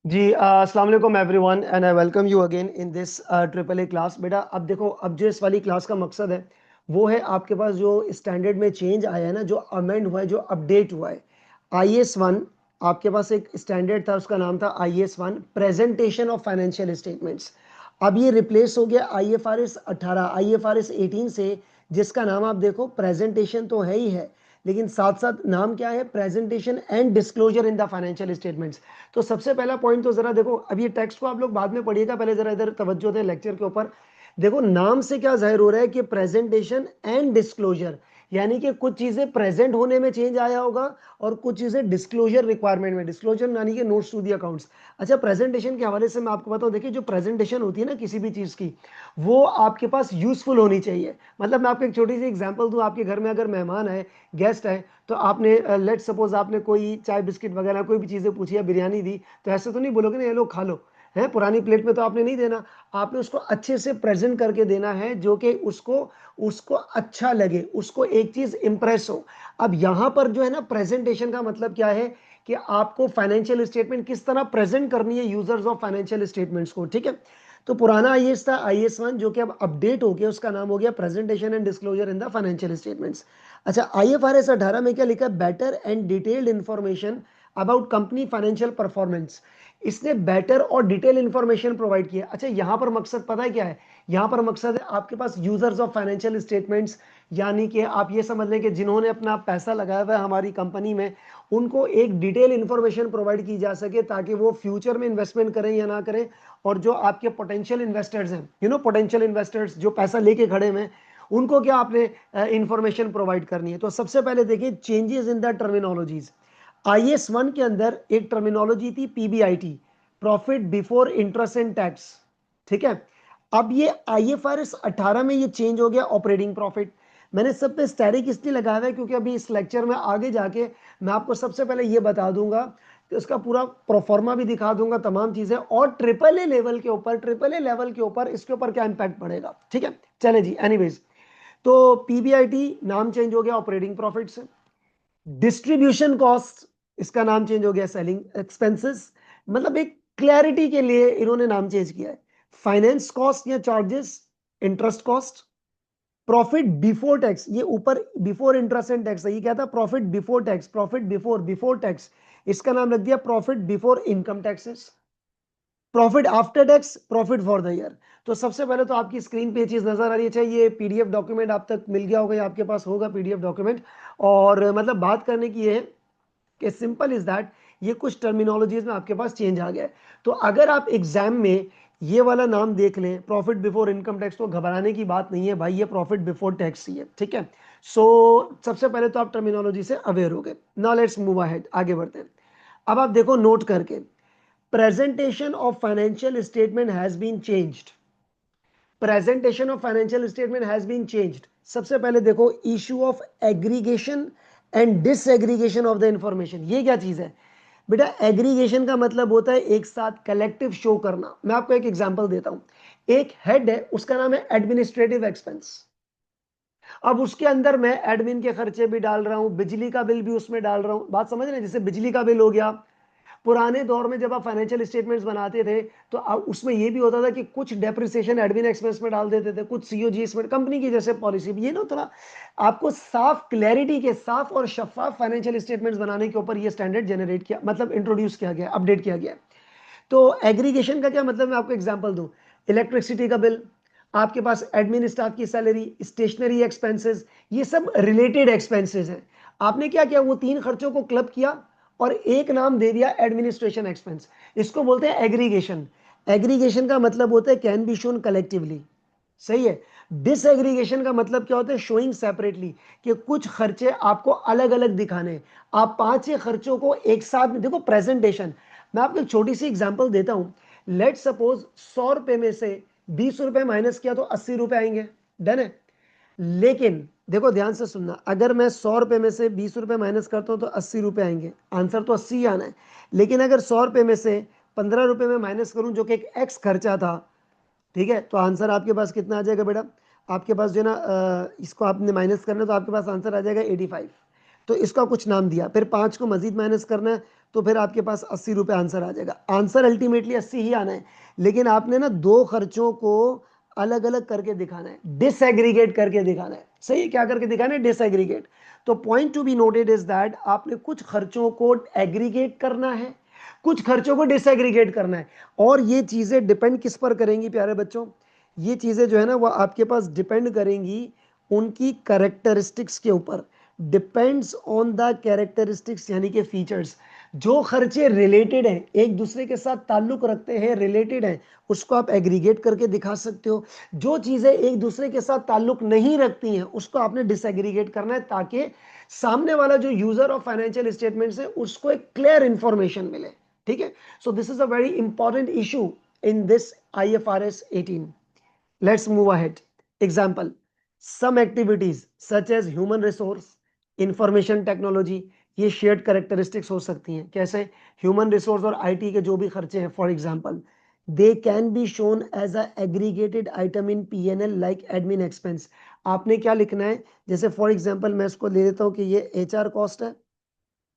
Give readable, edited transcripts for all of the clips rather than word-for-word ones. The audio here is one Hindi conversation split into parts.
जी अस्सलाम वालेकुम everyone and I welcome you again in this triple A class. बेटा अब देखो, अब जो इस वाली क्लास का मकसद है वो है आपके पास जो स्टैंडर्ड में चेंज आया है ना, जो अमेंड हुआ है, जो अपडेट हुआ है। IS 1 आपके पास एक स्टैंडर्ड था, उसका नाम था IS 1 presentation of financial statements. अब ये रिप्लेस हो गया IFRS 18 IFRS 18 से, जिसका नाम आप देखो प्रेजेंटेशन तो है ही है, लेकिन साथ साथ नाम क्या है, presentation and disclosure in the financial statements. तो सबसे पहला पॉइंट तो जरा देखो, अब ये टेक्स्ट को आप लोग बाद में पढ़िएगा, पहले जरा इधर तवज्जो दें लेक्चर के ऊपर। देखो नाम से क्या जाहिर हो रहा है कि प्रेजेंटेशन एंड डिस्क्लोजर, यानी कि कुछ चीजें प्रेजेंट होने में चेंज आया होगा और कुछ चीजें डिस्क्लोजर रिक्वायरमेंट में, डिस्क्लोजर यानी कि नोट्स टू दी अकाउंट्स। अच्छा, प्रेजेंटेशन के हवाले से मैं आपको बताऊं, देखिए जो प्रेजेंटेशन होती है ना किसी भी चीज की, वो आपके पास यूजफुल होनी चाहिए। मतलब मैं आपको एक छोटी सी एग्जांपल दूं, आपके घर में अगर मेहमान है, गेस्ट है, तो आपने लेट सपोज आपने कोई चाय बिस्किट वगैरह कोई भी चीजें पूछी या बिरयानी दी, तो ऐसे तो नहीं बोलोगे ना ये लो खा लो, है पुरानी प्लेट में तो आपने नहीं देना। आपने उसको अच्छे से प्रेजेंट करके देना है, जो कि उसको उसको अच्छा लगे, उसको एक चीज इंप्रेस हो। अब यहां पर जो है ना, प्रेजेंटेशन का मतलब क्या है कि आपको फाइनेंशियल स्टेटमेंट किस तरह प्रेजेंट करनी है यूजर्स ऑफ फाइनेंशियल स्टेटमेंट्स को, ठीक है। तो पुराना IS था IS 1, जो कि अब अपडेट हो गया, उसका नाम हो गया presentation and disclosure in the financial statements. अच्छा, IFRS 18 में क्या लिखा है, better and detailed information about company financial performance. इसने बेटर और डिटेल इंफॉर्मेशन प्रोवाइड किया। अच्छा, यहां पर मकसद पता है क्या है, यहां पर मकसद है आपके पास यूजर्स ऑफ फाइनेंशियल स्टेटमेंट्स, यानी कि आप ये समझ लें कि जिन्होंने अपना पैसा लगाया हुआ है हमारी कंपनी में, उनको एक डिटेल इंफॉर्मेशन प्रोवाइड की जा सके, ताकि वो फ्यूचर में इन्वेस्टमेंट करें या ना करें। और जो आपके पोटेंशियल इन्वेस्टर्स हैं, पोटेंशियल इन्वेस्टर्स जो पैसा लेके खड़े हैं, उनको क्या आपने इंफॉर्मेशन प्रोवाइड करनी है। तो सबसे पहले देखिए changes in the terminologies. IS 1 के अंदर एक टर्मिनोलॉजी थी PBIT, profit before interest and tax, ठीक है। अब ये IFRS 18 में ये चेंज हो गया ऑपरेटिंग प्रॉफिट। मैंने सब पे स्टैरिक इसलिए लगाया है क्योंकि अभी इस लेक्चर में आगे जाके मैं आपको सबसे पहले ये बता दूंगा कि उसका पूरा प्रोफॉर्मा भी दिखा दूंगा, तमाम चीजें, और ट्रिपल ए लेवल के ऊपर, इसके ऊपर क्या इंपैक्ट पड़ेगा, ठीक है। चले जी, एनीवेज, तो PBIT नाम चेंज हो गया ऑपरेटिंग प्रॉफिट से। डिस्ट्रीब्यूशन कॉस्ट, इसका नाम चेंज हो गया सेलिंग एक्सपेंसेस। मतलब एक क्लैरिटी के लिए इन्होंने नाम चेंज किया है। फाइनेंस कॉस्ट या charges, interest cost. Profit before tax, ये ऊपर बिफोर इंटरेस्ट एंड टैक्स है, ये क्या था, profit before tax, profit before before tax, इसका नाम रख दिया profit before income taxes. Profit after tax, profit for the year. तो सबसे पहले तो आपकी स्क्रीन पे ये चीज नजर आ रही है, चाहिए ये PDF डॉक्यूमेंट आप तक मिल गया होगा या आपके पास होगा PDF डॉक्यूमेंट। और मतलब बात करने की ये है कि सिंपल इज दैट, ये कुछ टर्मिनोलॉजीज में आपके पास चेंज आ गया है। तो अगर आप एग्जाम में ये वाला नाम देख लें, प्रॉफिट बिफोर इनकम टैक्स, तो घबराने की बात नहीं है भाई, ये प्रॉफिट बिफोर टैक्स ही है, ठीक है। सो सबसे पहले तो आप टर्मिनोलॉजी से अवेयर हो गए। नाउ लेट्स मूव अहेड, आगे बढ़ते हैं। अब आप देखो नोट करके, presentation of financial statement has been changed, presentation of financial statement has been changed। सबसे पहले देखो issue of aggregation and disaggregation of the information, ये क्या चीज है बेटा। एग्रीगेशन का मतलब होता है एक साथ कलेक्टिव शो करना। मैं आपको एक एग्जांपल देता हूं, एक हेड है, उसका नाम है एडमिनिस्ट्रेटिव एक्सपेंस। अब उसके अंदर मैं एडमिन के खर्चे भी डाल रहा हूं, बिजली का बिल भी उसमें डाल रहा हूं, बात समझ रहे हैं, जैसे बिजली का बिल हो गया। पुराने दौर में जब आप फाइनेंशियल स्टेटमेंट्स बनाते थे, तो उसमें यह भी होता था कि कुछ डेप्रिसिएशन एडमिन एक्सपेंस में डाल देते थे, कुछ COG इसमें, कंपनी की जैसे पॉलिसी भी ये ना थोड़ा आपको साफ क्लैरिटी के, साफ और शफाफ फाइनेंशियल स्टेटमेंट्स बनाने के ऊपर ये स्टैंडर्ड जनरेट किया, मतलब इंट्रोड्यूस किया गया, अपडेट किया गया। तो एग्रीगेशन का क्या मतलब, मैं आपको एग्जांपल दूं, इलेक्ट्रिसिटी का बिल, आपके पास एडमिन स्टाफ की सैलरी, स्टेशनरी एक्सपेंसेस, ये सब रिलेटेड एक्सपेंसेस हैं। आपने क्या किया, वो तीन खर्चों को क्लब किया और एक नाम दे दिया एडमिनिस्ट्रेशन एक्सपेंस। इसको बोलते हैं एग्रीगेशन। एग्रीगेशन का मतलब होता है कैन बी शोन कलेक्टिवली, सही है। डिसएग्रीगेशन का मतलब क्या होता है, शोइंग सेपरेटली, कि कुछ खर्चे आपको अलग अलग दिखाने हैं। आप 5-6 खर्चों को एक साथ में देखो, प्रेजेंटेशन। मैं आपको एक छोटी सी एग्जांपल देता हूं, लेट सपोज 100 रुपए में से 20 रुपए माइनस किया तो 80 रुपए आएंगे, डन है। लेकिन देखो ध्यान से सुनना, अगर मैं 100 रुपए में से 20 रुपए माइनस करता हूं तो 80 रुपए आएंगे, आंसर तो 80 ही आना है। लेकिन अगर 100 रुपए में से 15 रुपए में माइनस करूं, जो कि एक एक्स खर्चा था, ठीक है, तो आंसर आपके पास कितना आ जाएगा बेटा, आपके पास जो है ना, इसको आपने माइनस करना है तो आपके पास आंसर आ जाएगा 85। तो इसका कुछ नाम दिया, फिर 5 को मजीद माइनस करना है, तो फिर आपके पास 80 रुपये आंसर आ जाएगा। आंसर अल्टीमेटली 80 ही आना है, लेकिन आपने ना दो खर्चों को अलग अलग करके दिखाना है, डिसएग्रीगेट करके दिखाना है। सही है, क्या करके दिखाना है? डिसएग्रीगेट। तो point to be noted is that आपने कुछ खर्चों को एग्रीगेट करना है, कुछ खर्चों को डिसएग्रीगेट करना है। और ये चीजें डिपेंड किस पर करेंगी प्यारे बच्चों? ये चीजें जो है ना वो आपके पास डिपेंड करेंगी उनकी कैरेक्टरिस्टिक्स के ऊपर। डिपेंड्स ऑन द कैरेक्टरिस्टिक्स यानी कि फीचर्स। जो खर्चे रिलेटेड हैं, एक दूसरे के साथ ताल्लुक रखते हैं, रिलेटेड हैं, उसको आप एग्रीगेट करके दिखा सकते हो। जो चीजें एक दूसरे के साथ ताल्लुक नहीं रखती हैं उसको आपने डिसएग्रीगेट करना है, ताकि सामने वाला जो यूजर ऑफ फाइनेंशियल स्टेटमेंट्स है उसको एक क्लियर इंफॉर्मेशन मिले। ठीक है, so this is a very important issue in this IFRS 18. Let's move ahead. Example: some activities such as human resource, information technology, ये शेयर्ड कैरेक्टरिस्टिक्स हो सकती हैं। कैसे? ह्यूमन रिसोर्स और आईटी के जो भी खर्चे हैं, for example, they can be shown as a aggregated item in PNL like admin expense. आपने क्या लिखना है? जैसे फॉर एग्जांपल मैं इसको ले लेता हूं कि ये एचआर कॉस्ट है,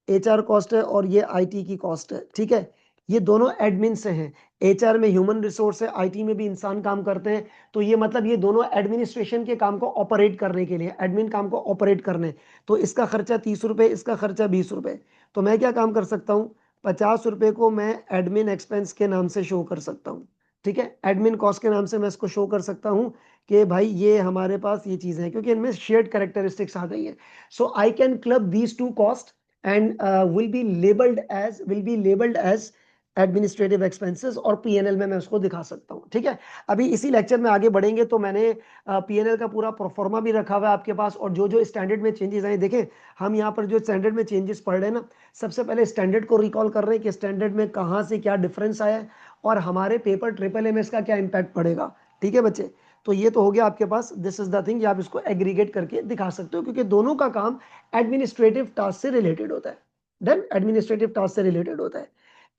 एचआर कॉस्ट है और ये आईटी की कॉस्ट है। ठीक है, ये दोनों एडमिन से हैं। एचआर में ह्यूमन रिसोर्स है, आईटी में भी इंसान काम करते हैं। तो ये मतलब ये दोनों एडमिनिस्ट्रेशन के काम को ऑपरेट करने के लिए, एडमिन काम को ऑपरेट करने। तो इसका खर्चा 30 रुपए, इसका खर्चा 20 रुपए। तो मैं क्या काम कर सकता हूँ? 50 रुपए को मैं एडमिन एक्सपेंस के नाम से शो कर सकता हूँ। ठीक है, एडमिन कॉस्ट के नाम से मैं इसको शो कर सकता हूँ कि भाई ये हमारे पास ये चीजें हैं, क्योंकि इनमें शेयर्ड कैरेक्टरिस्टिक्स आ गई है। So I can club these two cost and will be labeled as administrative expenses, और पीएनएल में मैं उसको दिखा सकता हूं। ठीक है, अभी इसी लेक्चर में आगे बढ़ेंगे तो मैंने पीएनएल का पूरा प्रोफॉर्मा भी रखा हुआ है आपके पास, और जो जो स्टैंडर्ड में चेंजेस आए देखें। हम यहाँ पर जो स्टैंडर्ड में चेंजेस पढ़ रहे हैं ना, सबसे पहले स्टैंडर्ड को रिकॉल कर रहे हैं कि स्टैंडर्ड में कहाँ से क्या डिफरेंस आया है और हमारे पेपर ट्रिपल में इसका क्या इंपैक्ट पड़ेगा। ठीक है बच्चे, तो ये तो हो गया आपके पास। दिस इज द थिंग, आप इसको एग्रीगेट करके दिखा सकते हो, क्योंकि दोनों का काम एडमिनिस्ट्रेटिव टास्क से रिलेटेड होता है। डन, एडमिनिस्ट्रेटिव टास्क से रिलेटेड होता है।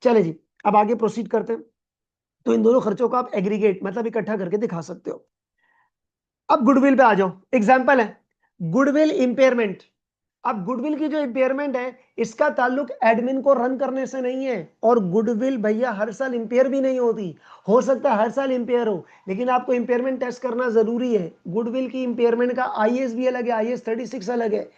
चले जी, अब आगे प्रोसीड करते हैं। तो इन दोनों खर्चों को आप एग्रीगेट मतलब इकट्ठा करके दिखा सकते हो। अब गुडविल पे आ जाओ। एग्जांपल है गुडविल इंपेयरमेंट। अब गुडविल की जो इंपेयरमेंट है इसका ताल्लुक एडमिन को रन करने से नहीं है, और गुडविल भैया हर साल इंपेयर भी नहीं होती। हो सकता है हर साल इंपेयर हो, लेकिन आपको इंपेयरमेंट टेस्ट करना जरूरी है। गुडविल की इंपेयरमेंट का आईएएस भी अलग है, IAS 36 अलग है।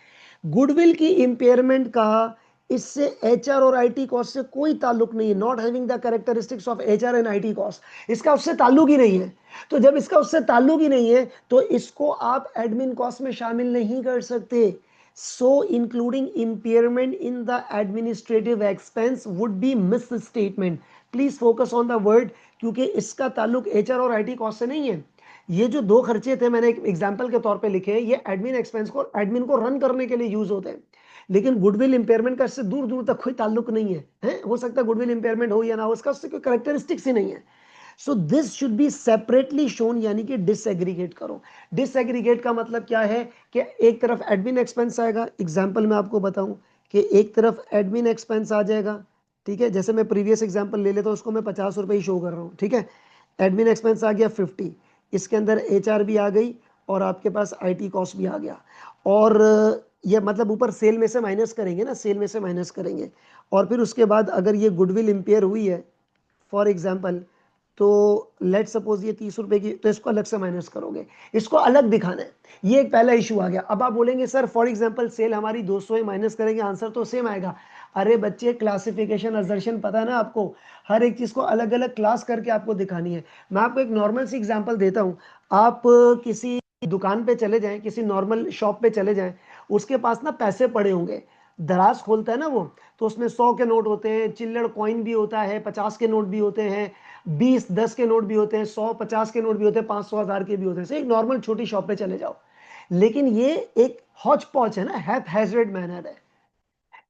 गुडविल की इंपेयरमेंट का इससे एचआर और आईटी कॉस्ट से कोई ताल्लुक नहीं है। Not having the characteristics of HR and IT cost, इसका उससे ताल्लुक ही नहीं है। तो जब इसका उससे ताल्लुक ही नहीं है तो इसको आप एडमिन कॉस्ट में शामिल नहीं कर सकते। सो including impairment in the administrative expense would be miss statement. Please focus on the word, क्योंकि इसका ताल्लुक एचआर और आईटी कॉस्ट से नहीं है। ये जो दो खर्चे थे मैंने एक एग्जांपल के तौर पे लिखे हैं, ये एडमिन एक्सपेंस को, एडमिन को रन करने के लिए यूज होते हैं। लेकिन गुडविल इंपेयरमेंट का इससे दूर दूर तक कोई ताल्लुक नहीं है, हो सकता है गुडविल इंपेयरमेंट हो या ना हो, उसका उससे कोई कैरेक्टरिस्टिक्स ही नहीं है। So this should be separately shown, यानी कि डिसएग्रीगेट करो। डिसएग्रीगेट का मतलब क्या है कि एक तरफ एडमिन एक्सपेंस आएगा। एग्जांपल मैं आपको बताऊं कि एक तरफ एडमिन एक्सपेंस आ जाएगा। ठीक है, जैसे मैं प्रीवियस एग्जांपल ले लेता हूं, उसको मैं 50 रुपए ही शो कर रहा हूं। ठीक है, एडमिन एक्सपेंस आ गया 50, इसके अंदर एचआर भी आ गई और आपके पास आईटी कॉस्ट भी आ गया। और ये मतलब ऊपर सेल में से माइनस करेंगे ना, सेल में से माइनस करेंगे। और फिर उसके बाद अगर ये गुडविल इंपेयर हुई है फॉर एग्जाम्पल, तो लेट सपोज ये 30 रुपए की, तो इसको अलग से माइनस करोगे, इसको अलग दिखाना है। ये एक पहला इशू आ गया। अब आप बोलेंगे सर फॉर एग्जांपल सेल हमारी 200 है, माइनस करेंगे आंसर तो सेम आएगा। अरे बच्चे, क्लासिफिकेशन असर्शन पता है ना आपको, हर एक चीज को अलग अलग क्लास करके आपको दिखानी है। मैं आपको एक नॉर्मल सी एग्जांपल देता हूं। आप किसी दुकान पे चले जाएं, किसी नॉर्मल शॉप पे चले जाएं, उसके पास ना पैसे पड़े होंगे। दराज खोलता है ना वो, तो उसमें 100 के नोट होते हैं, चिल्लड़ कॉइन भी होता है, 50 के नोट भी होते हैं, 20 10 के नोट भी होते हैं, 100 50 के नोट भी होते हैं, 500 1000 के भी होते हैं। एक नॉर्मल छोटी शॉप पे चले जाओ। लेकिन ये एक हॉच पॉच है ना, हैप हैजर्ड मैनर है।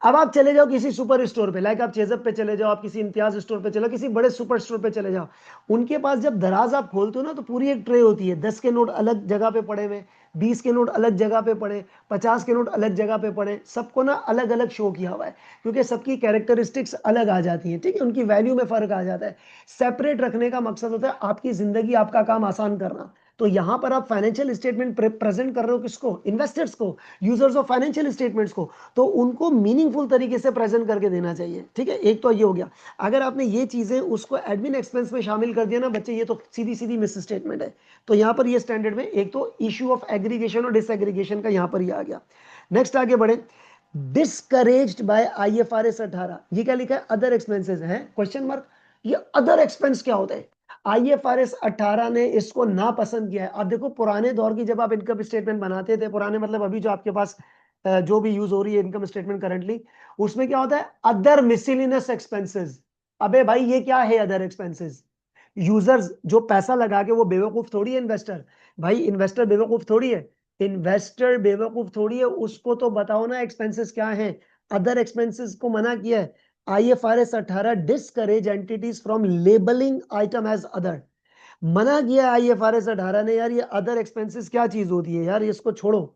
अब आप चले जाओ किसी सुपर स्टोर पे, लाइक आप चेजअप पे चले जाओ, आप किसी इम्तियाज स्टोर पे चले जाओ, किसी बड़े सुपर स्टोर पे चले जाओ। उनके पास जब दराज आप खोलते हो ना, तो पूरी एक ट्रे होती है। 10 के नोट अलग जगह पे पड़े हुए, 20 के नोट अलग जगह पे पड़े, 50 के नोट अलग जगह पे पड़े, सबको ना अलग अलग शो किया हुआ है, क्योंकि सबकी कैरेक्टरिस्टिक्स अलग आ जाती है। ठीक है, उनकी वैल्यू में फर्क आ जाता है। सेपरेट रखने का मकसद होता है आपकी जिंदगी, आपका काम आसान करना। तो यहां पर आप फाइनेंशियल स्टेटमेंट प्रेजेंट कर रहे हो किसको, इन्वेस्टर्स को, यूजर्स ऑफ फाइनेंशियल स्टेटमेंट्स को, तो उनको मीनिंगफुल तरीके से प्रेजेंट करके देना चाहिए। ठीक है, एक तो ये हो गया। अगर आपने ये चीजें उसको एडमिन एक्सपेंस में शामिल कर दिया ना बच्चे, ये तो सीधी सीधी मिस स्टेटमेंट है। तो यहां पर ये स्टैंडर्ड में एक तो इश्यू ऑफ एग्रीगेशन और डिसएग्रीगेशन का यहां पर ये आ गया। नेक्स्ट आगे बढ़े, डिस्करेज्ड बाय IFRS 18, ये क्या लिखा है, अदर एक्सपेंसेस है, क्वेश्चन मार्क। ये अदर एक्सपेंस क्या होता है, IFRS 18 ने इसको ना पसंद किया है। अब देखो पुराने दौर की जब आप इनकम स्टेटमेंट बनाते थे, पुराने मतलब अभी जो आपके पास जो भी यूज हो रही है इनकम स्टेटमेंट करंटली, उसमें क्या होता है, अदर मिसलिनियस एक्सपेंसेस। अबे भाई ये क्या है अदर एक्सपेंसेस, यूजर्स जो पैसा लगा के, वो बेवकूफ थोड़ी है इन्वेस्टर, भाई इन्वेस्टर बेवकूफ थोड़ी है, इन्वेस्टर बेवकूफ थोड़ी है, उसको तो बताओ ना एक्सपेंसेस क्या है। अदर एक्सपेंसेस को मना किया है IFRS 18, discourage entities from labelling item as other. मना किया IFRS 18 ने यार, ये अदर एक्सपेंसेस क्या चीज होती है यार, इसको छोड़ो।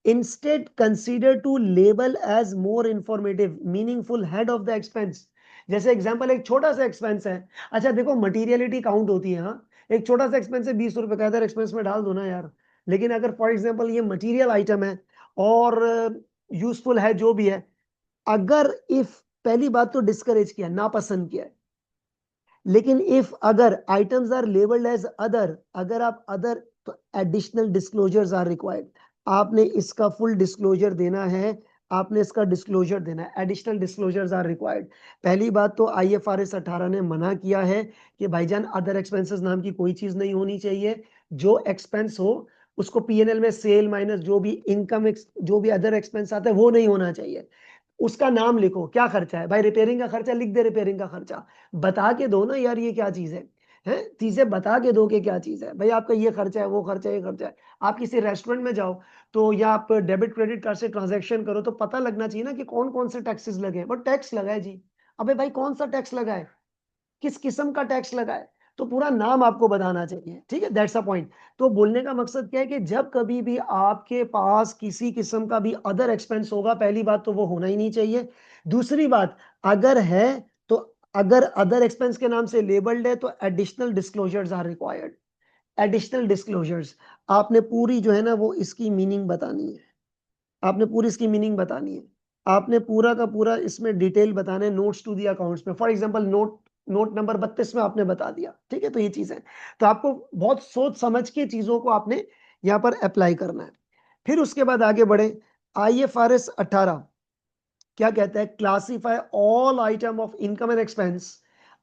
Instead consider to label as more informative meaningful head of the expense. जैसे एग्जांपल एक छोटा सा एक्सपेंस है, अच्छा देखो मटीरियलिटी काउंट होती है, हाँ, एक छोटा सा एक्सपेंस है 20 रुपए का, अदर एक्सपेंस में डाल दो ना यार। लेकिन अगर फॉर एग्जांपल ये मटीरियल आइटम है और यूजफुल है जो भी है, अगर इफ, पहली बात तो डिस्करेज किया, नापसंद किया है। लेकिन इफ अगर items are labelled as other, अगर आप अदर, तो एडिशनल डिस्क्लोजर्स आर रिक्वायर्ड। आपने इसका फुल डिस्क्लोजर देना है, आपने इसका डिस्क्लोजर देना है, एडिशनल डिस्क्लोजर्स आर रिक्वायर्ड। पहली बात तो IFRS 18 ने मना किया है कि भाईजान अदर एक्सपेंसेस नाम की कोई चीज नहीं होनी चाहिए। जो एक्सपेंस हो उसको PNL में सेल माइनस जो भी इनकम, जो भी अदर एक्सपेंस आता है वो नहीं होना चाहिए। उसका नाम लिखो, क्या खर्चा है भाई, रिपेयरिंग का खर्चा लिख दे, रिपेयरिंग का खर्चा बता के दो ना यार, ये क्या चीज है चीजें बता के दो कि क्या चीज है भाई, आपका ये खर्चा है, वो खर्चा है, ये खर्चा है। आप किसी रेस्टोरेंट में जाओ तो, या आप डेबिट क्रेडिट कार्ड से ट्रांजैक्शन करो, तो पता लगना चाहिए ना कि कौन कौन से टैक्सेस लगे हैं। बट टैक्स लगा है जी, अबे भाई कौन सा टैक्स लगा है, किस किस्म का टैक्स लगा है, तो पूरा नाम आपको बताना चाहिए। ठीक है, दैट्स अ पॉइंट। तो बोलने का मकसद क्या है कि जब कभी भी आपके पास किसी किस्म का भी अदर एक्सपेंस होगा, पहली बात तो वो होना ही नहीं चाहिए। दूसरी बात, अगर है तो, अगर अदर एक्सपेंस के नाम से लेबल्ड है तो additional disclosures are required. Additional disclosures, आपने पूरी जो है ना वो इसकी मीनिंग बतानी है, आपने पूरी इसकी मीनिंग बतानी है, आपने पूरा का पूरा इसमें डिटेल बताना है, नोट्स टू दी अकाउंट्स में। For example note note number 32 में आपने बता दिया। ठीक है, तो ये चीज है, तो आपको बहुत सोच समझ के चीजों को आपने यहाँ पर अप्लाई करना है। फिर उसके बाद आगे बढ़े, IFRS 18 क्या कहता है, classify all item of income and expense.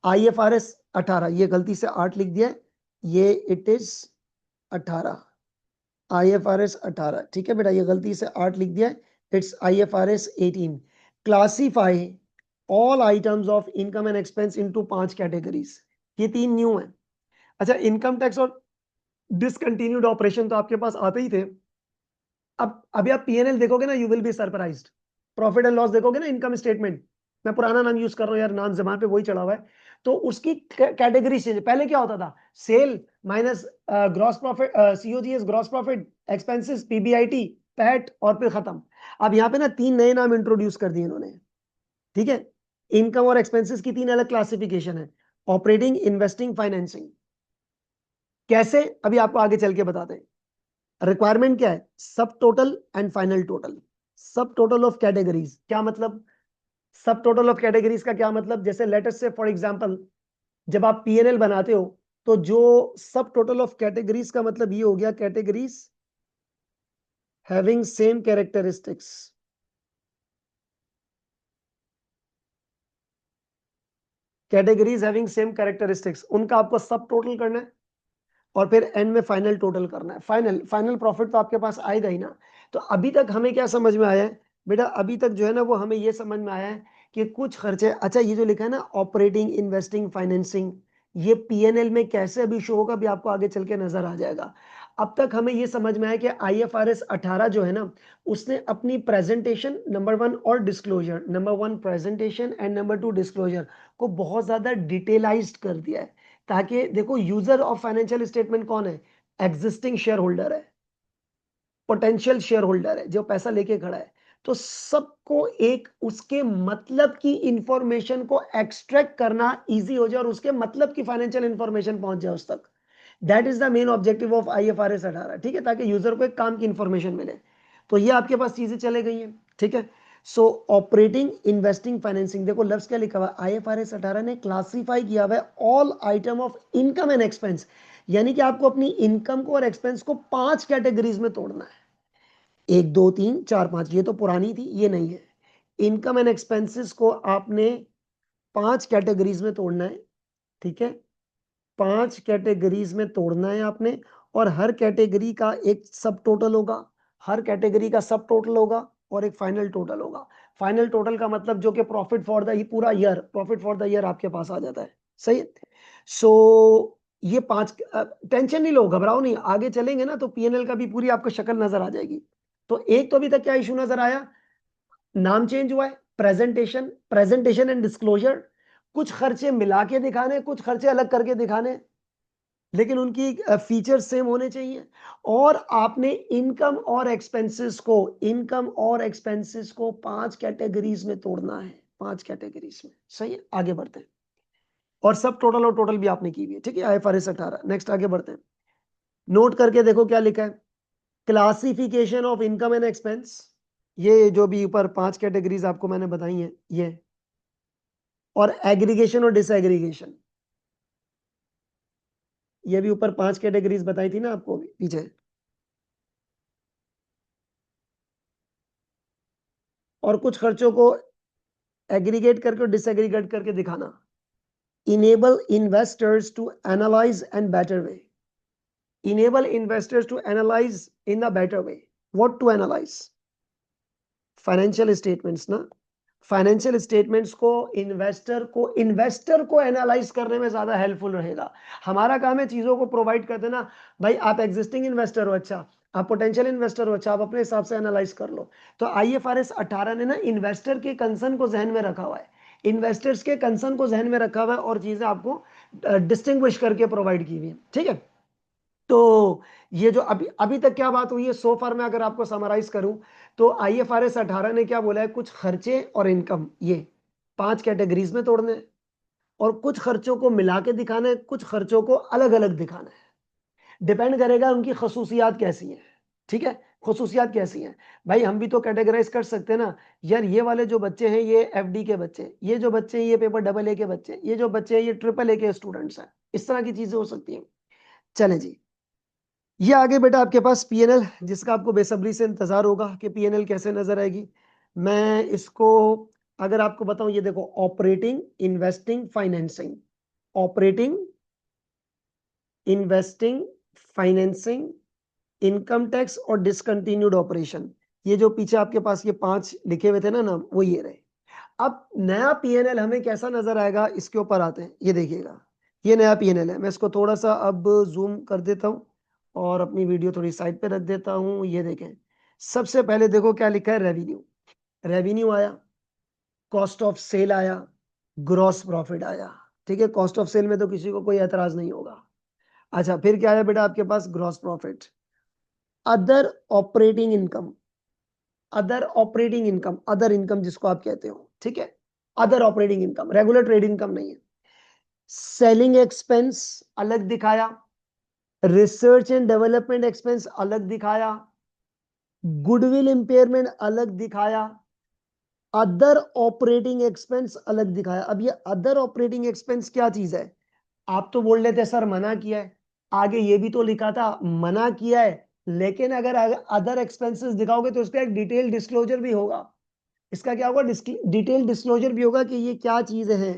IFRS 18, ये गलती से 8 लिख दिया है, ये इट इज 18, IFRS 18, ठीक है बेटा, ये गलती से 8 लिख दिया है, it's IFRS 18। Classify all items of income and expense into 5 categories. ये 3 न्यू है। अच्छा, इनकम टैक्स और डिसकंटिन्यूड ऑपरेशन तो आपके पास आते ही थे। अब अभी आप PNL देखोगे ना, you will be surprised. Profit and loss देखोगे ना, इनकम स्टेटमेंट, मैं पुराना नाम यूज कर रहा हूँ यार, नाम जबान पे वही चढ़ा हुआ है, तो उसकी कैटेगरी चेंज। पहले क्या होता था, sale minus gross profit, COGS gross profit, expenses PBIT, PAT, और फिर खत्म। अब यहाँ पे ना 3 नए नाम इंट्रोड्यूस कर दिए इन्होंने। ठीक है, इनकम और एक्सपेंसेस की 3 अलग क्लासिफिकेशन है, ऑपरेटिंग, इन्वेस्टिंग, फाइनेंसिंग। कैसे, अभी आपको आगे चल के बताते हैं। रिक्वायरमेंट क्या है, सब टोटल एंड फाइनल टोटल। सब टोटल ऑफ कैटेगरीज क्या मतलब, सब टोटल ऑफ कैटेगरीज का क्या मतलब, जैसे लेटर से फॉर एग्जांपल जब आप PNL बनाते हो, तो जो सब टोटल ऑफ कैटेगरीज का मतलब ये हो गया, categories having same characteristics. Categories having same characteristics, उनका आपको सब टोटल करना है, और फिर एंड में फाइनल टोटल करना है। फाइनल फाइनल प्रॉफिट तो आपके पास आएगा ही ना। तो अभी तक हमें क्या समझ में आया है बेटा, अभी तक जो है ना वो हमें ये समझ में आया है कि कुछ खर्चे, अच्छा ये जो लिखा है ना ऑपरेटिंग, इन्वेस्टिंग, फाइनेंसिंग, ये PNL में कैसे अभी शो होगा, अभी आपको आगे चल के नजर आ जाएगा। अब तक हमें ये समझ में आया कि IFRS 18 जो है ना, उसने अपनी प्रेजेंटेशन नंबर 1 और disclosure, number 1 presentation and number 2 disclosure को बहुत ज्यादा डिटेलाइज्ड कर दिया है। ताकि देखो, यूजर ऑफ फाइनेंशियल स्टेटमेंट कौन है, एग्जिस्टिंग शेयर होल्डर है, पोटेंशियल शेयर होल्डर है जो पैसा लेके खड़ा है। तो सबको एक उसके मतलब की इंफॉर्मेशन को एक्सट्रैक्ट करना इजी हो जाए, और उसके मतलब की फाइनेंशियल इंफॉर्मेशन पहुंच जाए उस तक। That is the main objective of IFRS 18, ठीक है, ताकि यूजर को एक काम की इंफॉर्मेशन मिले। तो ये आपके पास चीजें चले गई हैं, ठीक है। सो ऑपरेटिंग, इन्वेस्टिंग, फाइनेंसिंग, देखो लफ्ज क्या लिखा हुआ है, IFRS 18 ने क्लासिफाई किया हुआ है all item of income and expense, यानी कि आपको अपनी इनकम को और एक्सपेंस को 5 कैटेगरीज में तोड़ना है। 1 2 3 4 5, ये तो पुरानी थी, ये नहीं है। इनकम एंड एक्सपेंसेस को आपने 5 कैटेगरीज में तोड़ना है, ठीक है, 5 कैटेगरीज में तोड़ना है आपने। और हर कैटेगरी का एक सब टोटल होगा, हर कैटेगरी का सब टोटल होगा और एक फाइनल टोटल होगा। फाइनल टोटल का मतलब जो कि प्रॉफिट फॉर द पूरा year, profit for the year आपके पास आ जाता है, सही है। सो ये 5, टेंशन नहीं लो, घबराओ नहीं, आगे चलेंगे ना तो PNL का भी पूरी आपको शक्ल नजर आ जाएगी। तो एक तो अभी तक क्या इशू नजर आया, नाम चेंज हुआ है, प्रेजेंटेशन, प्रेजेंटेशन एंड डिस्क्लोजर, कुछ खर्चे मिला के दिखाने, कुछ खर्चे अलग करके दिखाने, लेकिन उनकी फीचर्स सेम होने चाहिए। और आपने इनकम और एक्सपेंसेस को, इनकम और एक्सपेंसेस को 5 कैटेगरीज में तोड़ना है, 5 कैटेगरीज में, सही है। आगे बढ़ते हैं, और सब टोटल और टोटल भी आपने की हुई है, ठीक है, IFRS 18। नेक्स्ट आगे बढ़ते हैं, नोट करके देखो क्या लिखा है, classification of income and expense, ये जो भी ऊपर 5 कैटेगरीज आपको मैंने बताई हैं ये, और एग्रीगेशन और डिसएग्रीगेशन, ये भी ऊपर 5 कैटेगरीज बताई थी ना आपको पीछे। और कुछ खर्चों को एग्रीगेट करके और डिसएग्रीगेट करके दिखाना। Enable investors to analyse and better way, enable investors to analyze in a better way. What to analyze? Financial statements ना, फाइनेंशियल स्टेटमेंट्स को इन्वेस्टर को एनालाइज करने में ज्यादा हेल्पफुल रहेगा। हमारा काम है चीजों को प्रोवाइड कर देना, भाई आप एग्जिस्टिंग इन्वेस्टर हो, अच्छा, आप पोटेंशियल इन्वेस्टर हो, अच्छा, आप अपने हिसाब से एनालाइज कर लो। तो IFRS 18 ने ना इन्वेस्टर के कंसर्न को जहन में रखा हुआ है, इन्वेस्टर्स के कंसर्न को जहन में रखा हुआ है, और चीजें आपको डिस्टिंग्विश करके प्रोवाइड की हुई है, ठीक है। तो ये जो अभी अभी तक क्या बात हुई है सो फार में, अगर आपको समराइज करूं, तो IFRS 18 ने क्या बोला है, कुछ खर्चे और इनकम ये 5 कैटेगरीज में तोड़ने हैं, और कुछ खर्चों को मिला के दिखाना है, कुछ खर्चों को अलग अलग दिखाना है। डिपेंड करेगा उनकी खसूसियात कैसी हैं, ठीक है, खसूसियात कैसी हैं। भाई हम भी तो कैटेगराइज कर सकते हैं ना, यार ये वाले जो बच्चे हैं ये FD के बच्चे, ये जो बच्चे हैं ये पेपर AA के बच्चे, ये जो बच्चे हैं ये AAA के स्टूडेंट्स हैं, इस तरह की चीजें हो सकती हैं। चलें जी, ये आगे बेटा आपके पास PNL, जिसका आपको बेसब्री से इंतजार होगा कि PNL कैसे नजर आएगी। मैं इसको अगर आपको बताऊं, ये देखो, operating, investing, financing, operating, investing, financing, income tax और डिसकंटिन्यूड ऑपरेशन, ये जो पीछे आपके पास ये 5 लिखे हुए थे ना नाम, वो ये रहे। अब नया PNL हमें कैसा नजर आएगा, इसके ऊपर आते हैं, ये देखिएगा, ये नया PNL है। मैं इसको थोड़ा सा अब जूम कर देता हूं और अपनी वीडियो थोड़ी साइड पे रख देता हूं। ये देखें, सबसे पहले देखो क्या लिखा है, रेवेन्यू, रेवेन्यू आया, कॉस्ट ऑफ सेल आया, ग्रॉस प्रॉफिट आया, ठीक है, कॉस्ट ऑफ सेल में तो किसी को कोई एतराज नहीं होगा। अच्छा, फिर क्या आया बेटा आपके पास, gross profit, other operating income, other operating income, other income जिसको आप कहते हो, ठीक है, other operating income, regular trade income नहीं है। सेलिंग एक्सपेंस अलग दिखाया, रिसर्च एंड डेवलपमेंट एक्सपेंस अलग दिखाया, गुडविल इंपेयरमेंट अलग दिखाया, अदर ऑपरेटिंग एक्सपेंस अलग दिखाया। अब ये अदर ऑपरेटिंग एक्सपेंस क्या चीज है, आप तो बोल रहे थे सर मना किया है, आगे ये भी तो लिखा था मना किया है, लेकिन अगर अदर एक्सपेंसेस दिखाओगे तो इसका एक डिटेल डिस्क्लोजर भी होगा। इसका क्या होगा, डिटेल डिस्क्लोजर भी होगा कि ये क्या चीज है,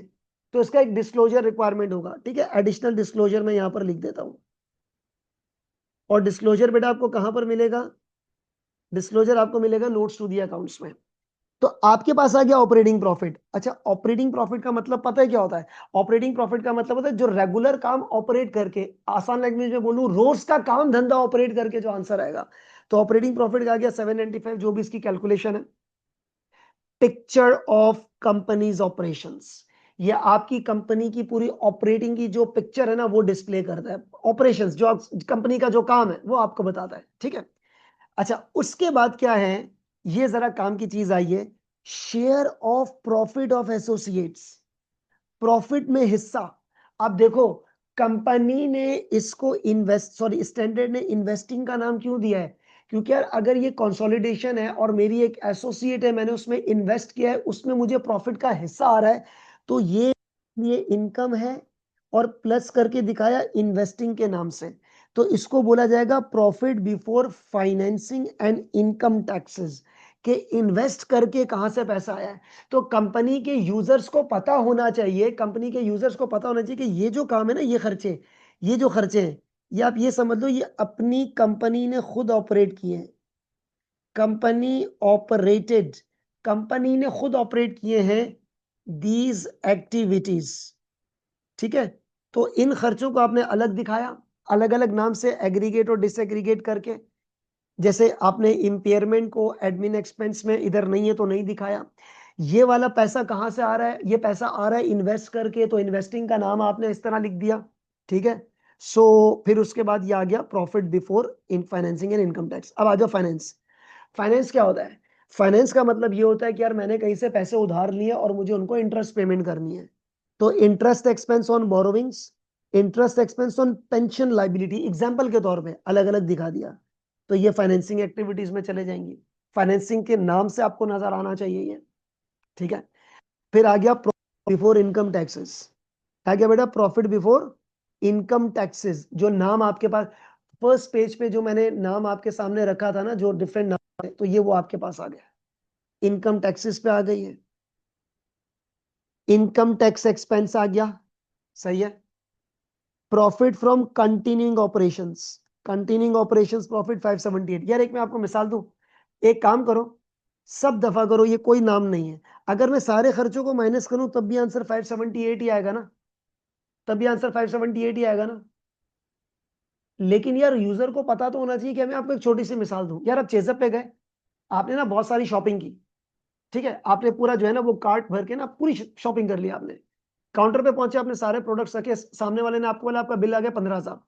तो इसका एक डिस्क्लोजर रिक्वायरमेंट होगा, ठीक है, एडिशनल डिस्क्लोजर मैं यहां पर लिख देता हूं। और डिस्क्लोजर बेटा आपको कहां पर मिलेगा, डिस्क्लोजर आपको मिलेगा नोट्स टू दी अकाउंट्स में। तो आपके पास आ गया ऑपरेटिंग प्रॉफिट। अच्छा, ऑपरेटिंग प्रॉफिट का मतलब पता है क्या होता है, ऑपरेटिंग प्रॉफिट का मतलब होता है जो रेगुलर काम ऑपरेट करके, आसान लैंग्वेज में बोलूं, रोज का काम धंधा ऑपरेट करके जो आंसर आएगा। तो ऑपरेटिंग प्रॉफिट का आ गया 795, जो भी इसकी कैलकुलेशन है। पिक्चर ऑफ कंपनीज ऑपरेशंस, ये आपकी कंपनी की पूरी ऑपरेटिंग की जो पिक्चर है ना वो डिस्प्ले करता है, ऑपरेशंस जो कंपनी का जो काम है वो आपको बताता है, ठीक है। अच्छा, उसके बाद क्या है, ये जरा काम की चीज आई है, share of profit of associates, profit में हिस्सा। अब देखो, कंपनी ने इसको स्टैंडर्ड ने इन्वेस्टिंग का नाम क्यों दिया है? क्योंकि यार अगर ये कंसोलिडेशन है और मेरी एक एसोसिएट है, मैंने उसमें इन्वेस्ट किया है, उसमें मुझे प्रॉफिट का हिस्सा आ रहा है, तो ये इनकम है और प्लस करके दिखाया इन्वेस्टिंग के नाम से, तो इसको बोला जाएगा profit before financing and income taxes, के इन्वेस्ट करके कहां से पैसा आया है। तो कंपनी के यूजर्स को पता होना चाहिए, कंपनी के यूजर्स को पता होना चाहिए कि ये जो काम है ना, ये जो खर्चे हैं, ये आप ये समझ लो, ये अपनी कंपनी ने खुद ऑपरेट किए हैं। कंपनी ऑपरेटेड, कंपनी ने खुद ऑपरेट किए हैं दीज एक्टिविटीज। ठीक है, तो इन खर्चों को आपने अलग दिखाया, अलग अलग नाम से एग्रीगेट और डिसएग्रीगेट करके। जैसे आपने इंपेयरमेंट को एडमिन एक्सपेंस में इधर नहीं है तो नहीं दिखाया। ये वाला पैसा कहां से आ रहा है? ये पैसा आ रहा है इन्वेस्ट करके, तो इन्वेस्टिंग का नाम आपने इस तरह लिख दिया। ठीक है, सो फिर उसके बाद ये आ गया profit before in financing and income tax. अब आ जाओ फाइनेंस। फाइनेंस क्या होता है? फाइनेंस का मतलब ये होता है कि यार मैंने कहीं से पैसे उधार लिए और मुझे उनको इंटरेस्ट पेमेंट करनी है, तो interest expense on borrowings, interest expense on pension liability, example के तौर पे अलग अलग दिखा दिया, तो ये फाइनेंसिंग एक्टिविटीज में चले जाएंगी। फाइनेंसिंग के नाम से आपको नजर आना चाहिए ये। ठीक है, फिर आ गया बिफोर इनकम टैक्सेस। आ गया बेटा प्रॉफिट बिफोर इनकम टैक्सेस, जो नाम आपके पास फर्स्ट पेज पे जो मैंने नाम आपके सामने रखा था ना, जो डिफरेंट नाम है, तो ये वो आपके पास आ गया, इनकम टैक्सेस पे आ गई है। इनकम टैक्स एक्सपेंस आ गया, सही है। Profit from continuing operations, continuing operations profit 578। यार एक मैं आपको मिसाल दूं, एक काम करो, सब दफा करो, ये कोई नाम नहीं है, अगर मैं सारे खर्चों को माइनस करूं तब भी आंसर 578 ही आएगा ना, तब भी आंसर 578 ही आएगा ना। लेकिन यार यूजर को पता तो होना चाहिए कि मैं आपको एक छोटी सी मिसाल दूं। यार आप चेजअप पे गए, आपने ना बहुत सारी शॉपिंग की, ठीक है, आपने पूरा जो है ना वो कार्ट भर के ना पूरी शॉपिंग कर लिया आपने, काउंटर पे पहुंचे, आपने सारे प्रोडक्ट्स रखे, सामने वाले ने आपको बोला आपका बिल आ गया 15,000।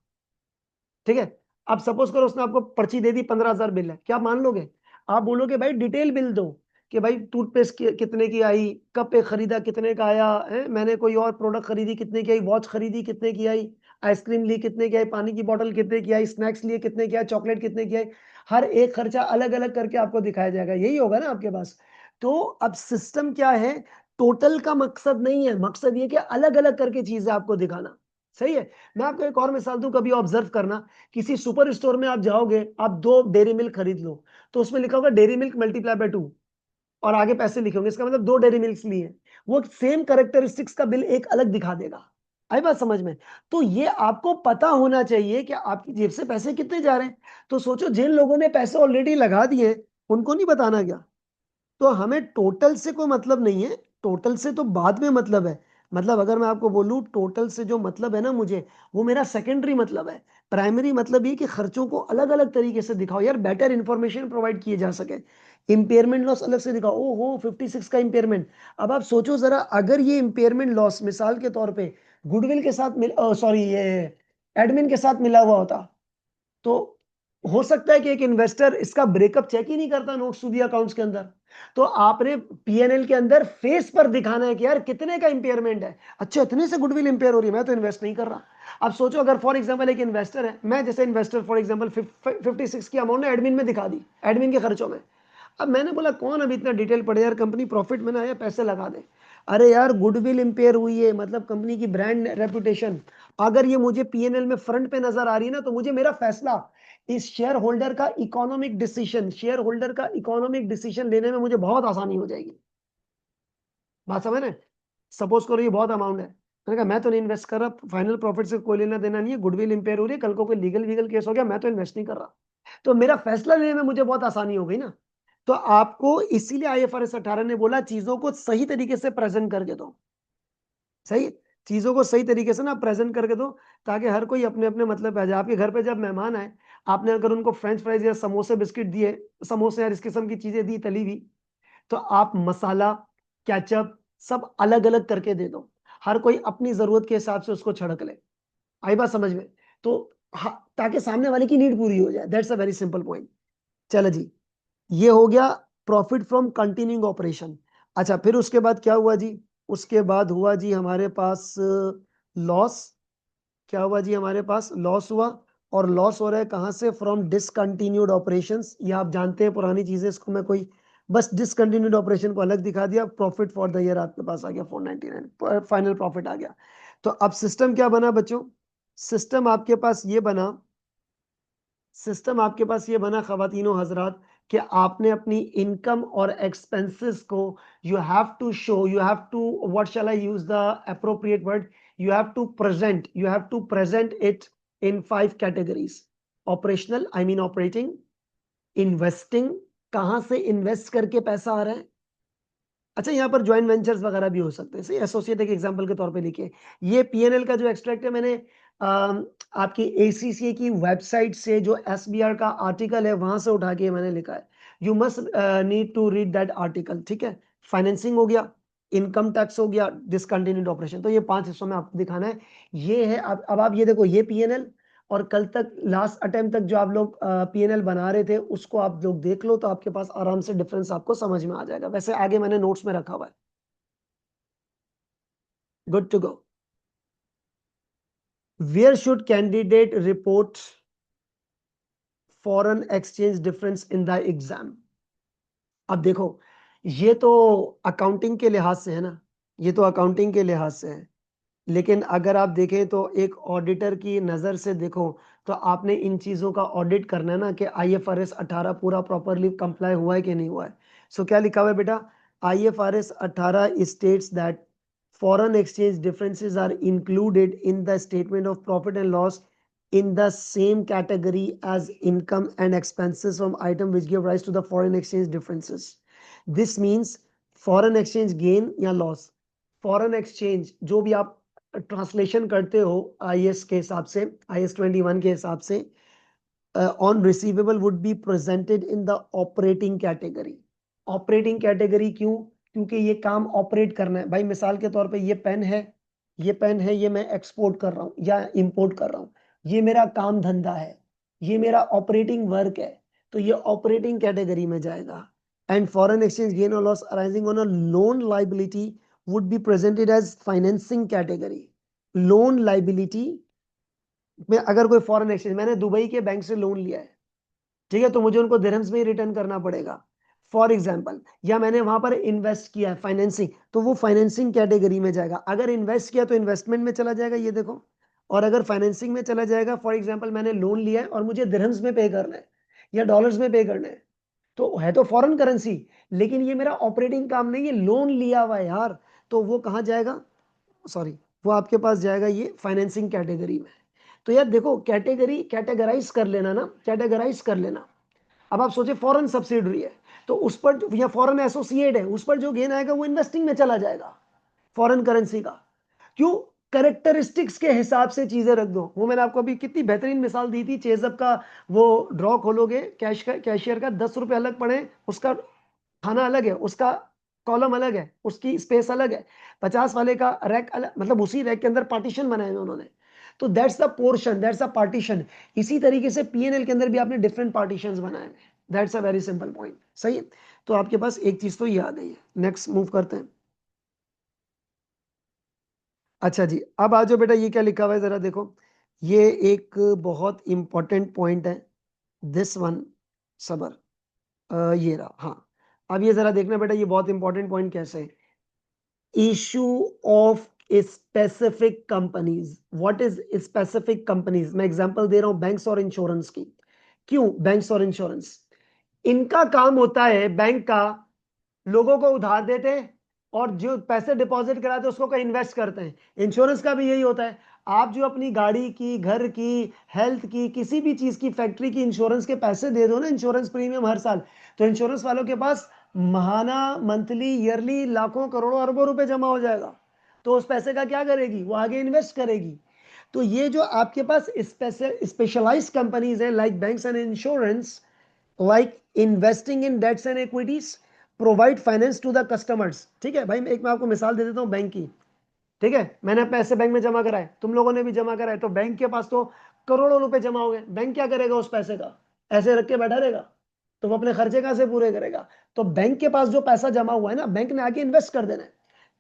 ठीक है, अब सपोज करो उसने आपको पर्ची दे दी, 15,000 बिल है, क्या मान लोगे? आप बोलोगे भाई डिटेल बिल दो, कि भाई टूथपेस्ट कितने की आई, कप पे खरीदा कितने का आया है, मैंने कोई और प्रोडक्ट खरीदी कितने की आई, वॉच खरीदी कितने की आई, आइसक्रीम ली कितने की आई, पानी की बोतल कितने की आई, स्नैक्स लिए कितने की आई, चॉकलेट कितने की आई, हर एक खर्चा अलग अलग करके आपको दिखाया जाएगा, यही होगा ना आपके पास। तो अब सिस्टम क्या है, टोटल का मकसद नहीं है, मकसद ये कि अलग अलग करके चीजें आपको दिखाना। सही है। मैं आपको एक और मिसाल दूं, कभी ऑब्जर्व करना, किसी सुपर स्टोर में आप जाओगे, आप 2 डेयरी मिल्क खरीद लो, तो उसमें लिखा होगा डेयरी मिल्क मल्टीप्लाई बाय 2, और आगे पैसे लिखे होंगे, इसका मतलब 2 डेयरी मिल्क लिए। वो सेम कैरेक्टरिस्टिक्स का बिल एक अलग दिखा देगा। आई बात समझ में? तो ये आपको पता होना चाहिए कि आपकी जेब से पैसे कितने जा रहे हैं। तो सोचो, जिन लोगों ने पैसे ऑलरेडी लगा दिए उनको नहीं बताना क्या? तो हमें टोटल से कोई मतलब नहीं है, टोटल से तो बाद में मतलब है। मतलब अगर मैं आपको बोलूं टोटल से जो मतलब है ना मुझे, वो मेरा सेकेंडरी मतलब है। प्राइमरी मतलब ये कि खर्चों को अलग अलग तरीके से दिखाओ यार, बेटर इंफॉर्मेशन प्रोवाइड किए जा सके। इंपेयरमेंट लॉस अलग से दिखाओ, ओ हो 56 का इंपेयरमेंट। अब आप सोचो जरा, अगर ये इंपेयरमेंट लॉस मिसाल के तौर पे गुडविल के साथ सॉरी ये एडमिन के साथ मिला हुआ होता, तो हो सकता है कि एक इन्वेस्टर इसका ब्रेकअप चेक ही नहीं करता नोट्स टू दी अकाउंट्स के अंदर। तो आपने पीएनएल के अंदर फेस पर दिखाना है कि यार कितने का इंपेयरमेंट है, अच्छा इतने से गुडविल इंपेयर हो रही है, मैं तो इन्वेस्ट नहीं कर रहा। अब सोचो, अगर फॉर एग्जांपल एक इन्वेस्टर है, मैं जैसे इन्वेस्टर फॉर एग्जांपल 56 की अमाउंट ने एडमिन में दिखा दी, एडमिन के खर्चों में। अब मैंने बोला कौन अभी इतना डिटेल पढ़े यार, कंपनी प्रॉफिट में ना आया, पैसे लगा दे। अरे यार गुडविल इंपेयर हुई है, मतलब कंपनी की ब्रांड रेपुटेशन, अगर ये मुझे पीएनएल में फ्रंट पे नजर आ रही है ना, तो मुझे मेरा फैसला, इस शेयर होल्डर का इकोनॉमिक डिसीजन लेने में मुझे बहुत आसानी हो जाएगी। बात समझ रहे? सपोज करो ये बहुत अमाउंट है, मैंने कहा मैं तो नहीं इन्वेस्ट कर रहा, फाइनल प्रॉफिट से कोई लेना देना नहीं है, गुडविल इंपेयर हो रही है, कल को कोई लीगल वीगल केस हो गया, मैं तो इन्वेस्ट नहीं कर रहा, तो मेरा फैसला लेने में मुझे बहुत आसानी हो गई ना। तो आपको इसीलिए आईएफआरएस 18 ने बोला चीजों को सही तरीके से प्रेजेंट करके दो। सही, चीजों को सही तरीके से ना प्रेजेंट करके दो, ताकि हर कोई अपने अपने मतलब पे आ जाए। आपके घर पे जब मेहमान आए, आपने अगर उनको फ्रेंच फ्राइज या समोसे बिस्किट दिए, समोसे या इस किस्म की चीजें दी तली हुई, तो आप मसाला, केचप सब अलग अलग करके दे दो, हर कोई अपनी जरूरत के हिसाब से उसको छिड़क ले। आई बात समझ में? तो ताकि सामने वाले की नीड पूरी हो जाए, that's a very simple point. चलो जी, ये हो गया प्रॉफिट फ्रॉम कंटिन्यूइंग ऑपरेशन। अच्छा, फिर उसके बाद क्या हुआ जी? उसके बाद हुआ जी हमारे पास लॉस, क्या हुआ जी, हमारे पास लॉस हुआ, और लॉस हो रहा है कहाँ से, फ्रॉम डिसकंटिन्यूड ऑपरेशंस। ये आप जानते हैं पुरानी चीजें, इसको मैं कोई बस डिसकंटिन्यूड ऑपरेशन को अलग दिखा दिया। प्रॉफिट फॉर द ईयर आपके पास आ गया 499, फाइनल प्रॉफिट आ गया। तो अब सिस्टम क्या बना बच्चों, सिस्टम आपके पास ये बना, सिस्टम आपके पास ये बना खवातीनो हजरात, कि आपने अपनी इनकम और एक्सपेंसेस को, you have to show, you have to, what shall I use the appropriate word, you have to present it in 5 categories. Operational, I mean operating, investing, कहां से इन्वेस्ट करके पैसा आ रहा है। अच्छा, यहाँ पर ज्वाइंट वेंचर्स वगैरह भी हो सकते हैं, सही, एसोसिएट एक एग्जांपल के तौर पे लिखिए। ये पीएनएल का जो एक्सट्रैक्ट है, मैंने आपकी एसीसीए की वेबसाइट से जो एसबीआर का आर्टिकल है वहां से उठा के मैंने लिखा है। You must need to read that article, ठीक है। फाइनेंसिंग हो गया, इनकम टैक्स हो गया, डिसकंटिन्यूड ऑपरेशन, तो ये 5 हिस्सों में आपको दिखाना है। ये है, अब आप ये देखो, ये पीएनएल, और कल तक लास्ट अटेम्प्ट तक जो आप लोग पीएनएल बना रहे थे उसको आप लोग देख लो, तो आपके पास आराम से डिफरेंस आपको समझ में आ जाएगा। वैसे आगे मैंने नोट्स में रखा हुआ है। Good to go. Where should candidate report foreign exchange difference in the exam. अब देखो, ये तो अकाउंटिंग के लिहाज से है ना, ये तो अकाउंटिंग के लिहाज से है, लेकिन अगर आप देखें तो एक ऑडिटर की नज़र से देखो, तो आपने इन चीज़ों का ऑडिट करना है ना, कि आईएफआरएस 18 पूरा प्रॉपरली कंप्लाई हुआ है कि नहीं हुआ है। सो क्या लिखा हुआ है बेटा, IFRS 18 states that foreign exchange differences are included in the statement of profit and loss in the same category as income and expenses from item which give rise to the foreign exchange differences. This means foreign exchange gain या loss, फॉरेन एक्सचेंज जो भी आप ट्रांसलेशन करते हो आईएस के हिसाब से, आईएस 21 के हिसाब से, on receivable would be presented in the operating category. Operating category क्यों, क्योंकि ये काम ऑपरेट करना है भाई। मिसाल के तौर पे ये पेन है, ये पेन है, ये मैं एक्सपोर्ट कर रहा हूँ या इंपोर्ट कर रहा हूँ, ये मेरा काम धंधा है, ये मेरा ऑपरेटिंग वर्क है, तो ये ऑपरेटिंग कैटेगरी में जाएगा। एंड फॉरेन एक्सचेंज गेन और loss arising on a loan liability would be presented as financing category। Loan liability में अगर कोई फॉरेन एक्सचेंज, मैंने दुबई के बैंक से लोन लिया है, ठीक है, तो मुझे उनको दिरहम्स में ही रिटर्न करना पड़ेगा फॉर एग्जांपल, या मैंने वहां पर इन्वेस्ट किया है फाइनेंसिंग, तो वो फाइनेंसिंग कैटेगरी में जाएगा। अगर इन्वेस्ट किया तो इन्वेस्टमेंट में चला जाएगा, ये देखो, और अगर फाइनेंसिंग में चला जाएगा, फॉर एग्जांपल मैंने लोन लिया है और मुझे दिरहम्स में पे करना है या डॉलर्स में पे करना है, तो है तो फॉरेन करेंसी, लेकिन ये मेरा ऑपरेटिंग काम नहीं है, लोन लिया हुआ है यार, तो वो कहाँ जाएगा, सॉरी, वो आपके पास जाएगा ये फाइनेंसिंग कैटेगरी में। तो यार देखो, कैटेगरी कैटेगराइज कर लेना ना, कैटेगराइज कर लेना। अब आप सोचे फॉरेन सब्सिडरी है, तो उस पर, या फॉरेन एसोसिएट है, उस पर जो गेन आएगा वो इन्वेस्टिंग में चला जाएगा, फॉरेन करेंसी का। क्यों, करेक्टरिस्टिक्स के हिसाब से चीजें रख दो। वो मैंने आपको अभी कितनी बेहतरीन मिसाल दी थी, चेजअप का, वो ड्रॉ खोलोगे कैश का, कैशियर का 10 रुपए अलग पड़े, उसका खाना अलग है, उसका कॉलम अलग है, उसकी स्पेस अलग है, 50 वाले का रैक अलग, मतलब उसी रैक के अंदर पार्टीशन बनाए हुए उन्होंने। तो that's the portion, that's the partition. इसी तरीके से पीएनएल के अंदर भी आपने डिफरेंट पार्टीशंस बनाए हैं। That's a very simple point, सही है। तो आपके पास एक चीज तो ये आ गई है। नेक्स्ट मूव करते हैं। अच्छा जी, अब आ जाओ बेटा, ये क्या लिखा हुआ है जरा देखो। ये एक बहुत इंपॉर्टेंट पॉइंट है, दिस वन, सबर, ये रहा, हाँ। अब ये जरा देखना बेटा, ये बहुत इंपॉर्टेंट पॉइंट कैसे है। Issue of specific companies. What is specific companies, मैं एग्जांपल दे रहा हूं बैंक्स और इंश्योरेंस की। क्यों बैंक्स और इंश्योरेंस, इनका काम होता है बैंक का, लोगों को उधार देते हैं और जो पैसे डिपॉजिट कराते हैं उसको कहीं इन्वेस्ट करते हैं। इंश्योरेंस का भी यही होता है। आप जो अपनी गाड़ी की, घर की, हेल्थ की, किसी भी चीज की, फैक्ट्री की इंश्योरेंस के पैसे दे दो ना, इंश्योरेंस प्रीमियम हर साल, तो इंश्योरेंस वालों के पास महाना, मंथली, ईयरली लाखों करोड़ों अरबों रुपए जमा हो जाएगा। तो उस पैसे का क्या करेगी, वो आगे इन्वेस्ट करेगी। तो ये जो आपके पास स्पेशलाइज्ड कंपनीज है, like banks and insurance, like investing in debts and equities, provide finance to the customers। ठीक है भाई, एक मैं आपको मिसाल दे देता हूँ बैंक की। ठीक है, मैंने पैसे बैंक में जमा कराए, तुम लोगों ने भी जमा कराए, तो बैंक के पास तो करोड़ों रुपए जमा हो गए। बैंक क्या करेगा उस पैसे का, ऐसे रख के बैठा रहेगा, तो वो अपने खर्चे कहां से पूरे करेगा। तो बैंक के पास जो पैसा जमा हुआ है ना, बैंक ने आगे इन्वेस्ट कर देना है।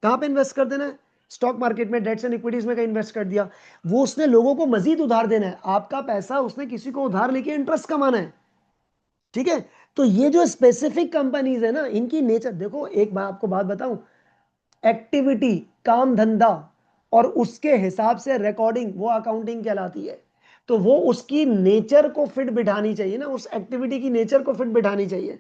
कहां पे इन्वेस्ट कर देना है, स्टॉक मार्केट में, डेट्स एंड इक्विटीज में कहीं इन्वेस्ट कर दिया, वो उसने लोगों को मजीद उधार देना है। आपका पैसा उसने किसी को उधार लेके इंटरेस्ट कमाना है, ठीक है। तो ये जो स्पेसिफिक कंपनीज है ना, इनकी नेचर देखो, एक बात आपको बात बताऊं, एक्टिविटी, काम धंधा और उसके हिसाब से रिकॉर्डिंग, वो अकाउंटिंग कहलाती है। तो वो उसकी नेचर को फिट बिठानी चाहिए ना, उस एक्टिविटी की नेचर को फिट बिठानी चाहिए।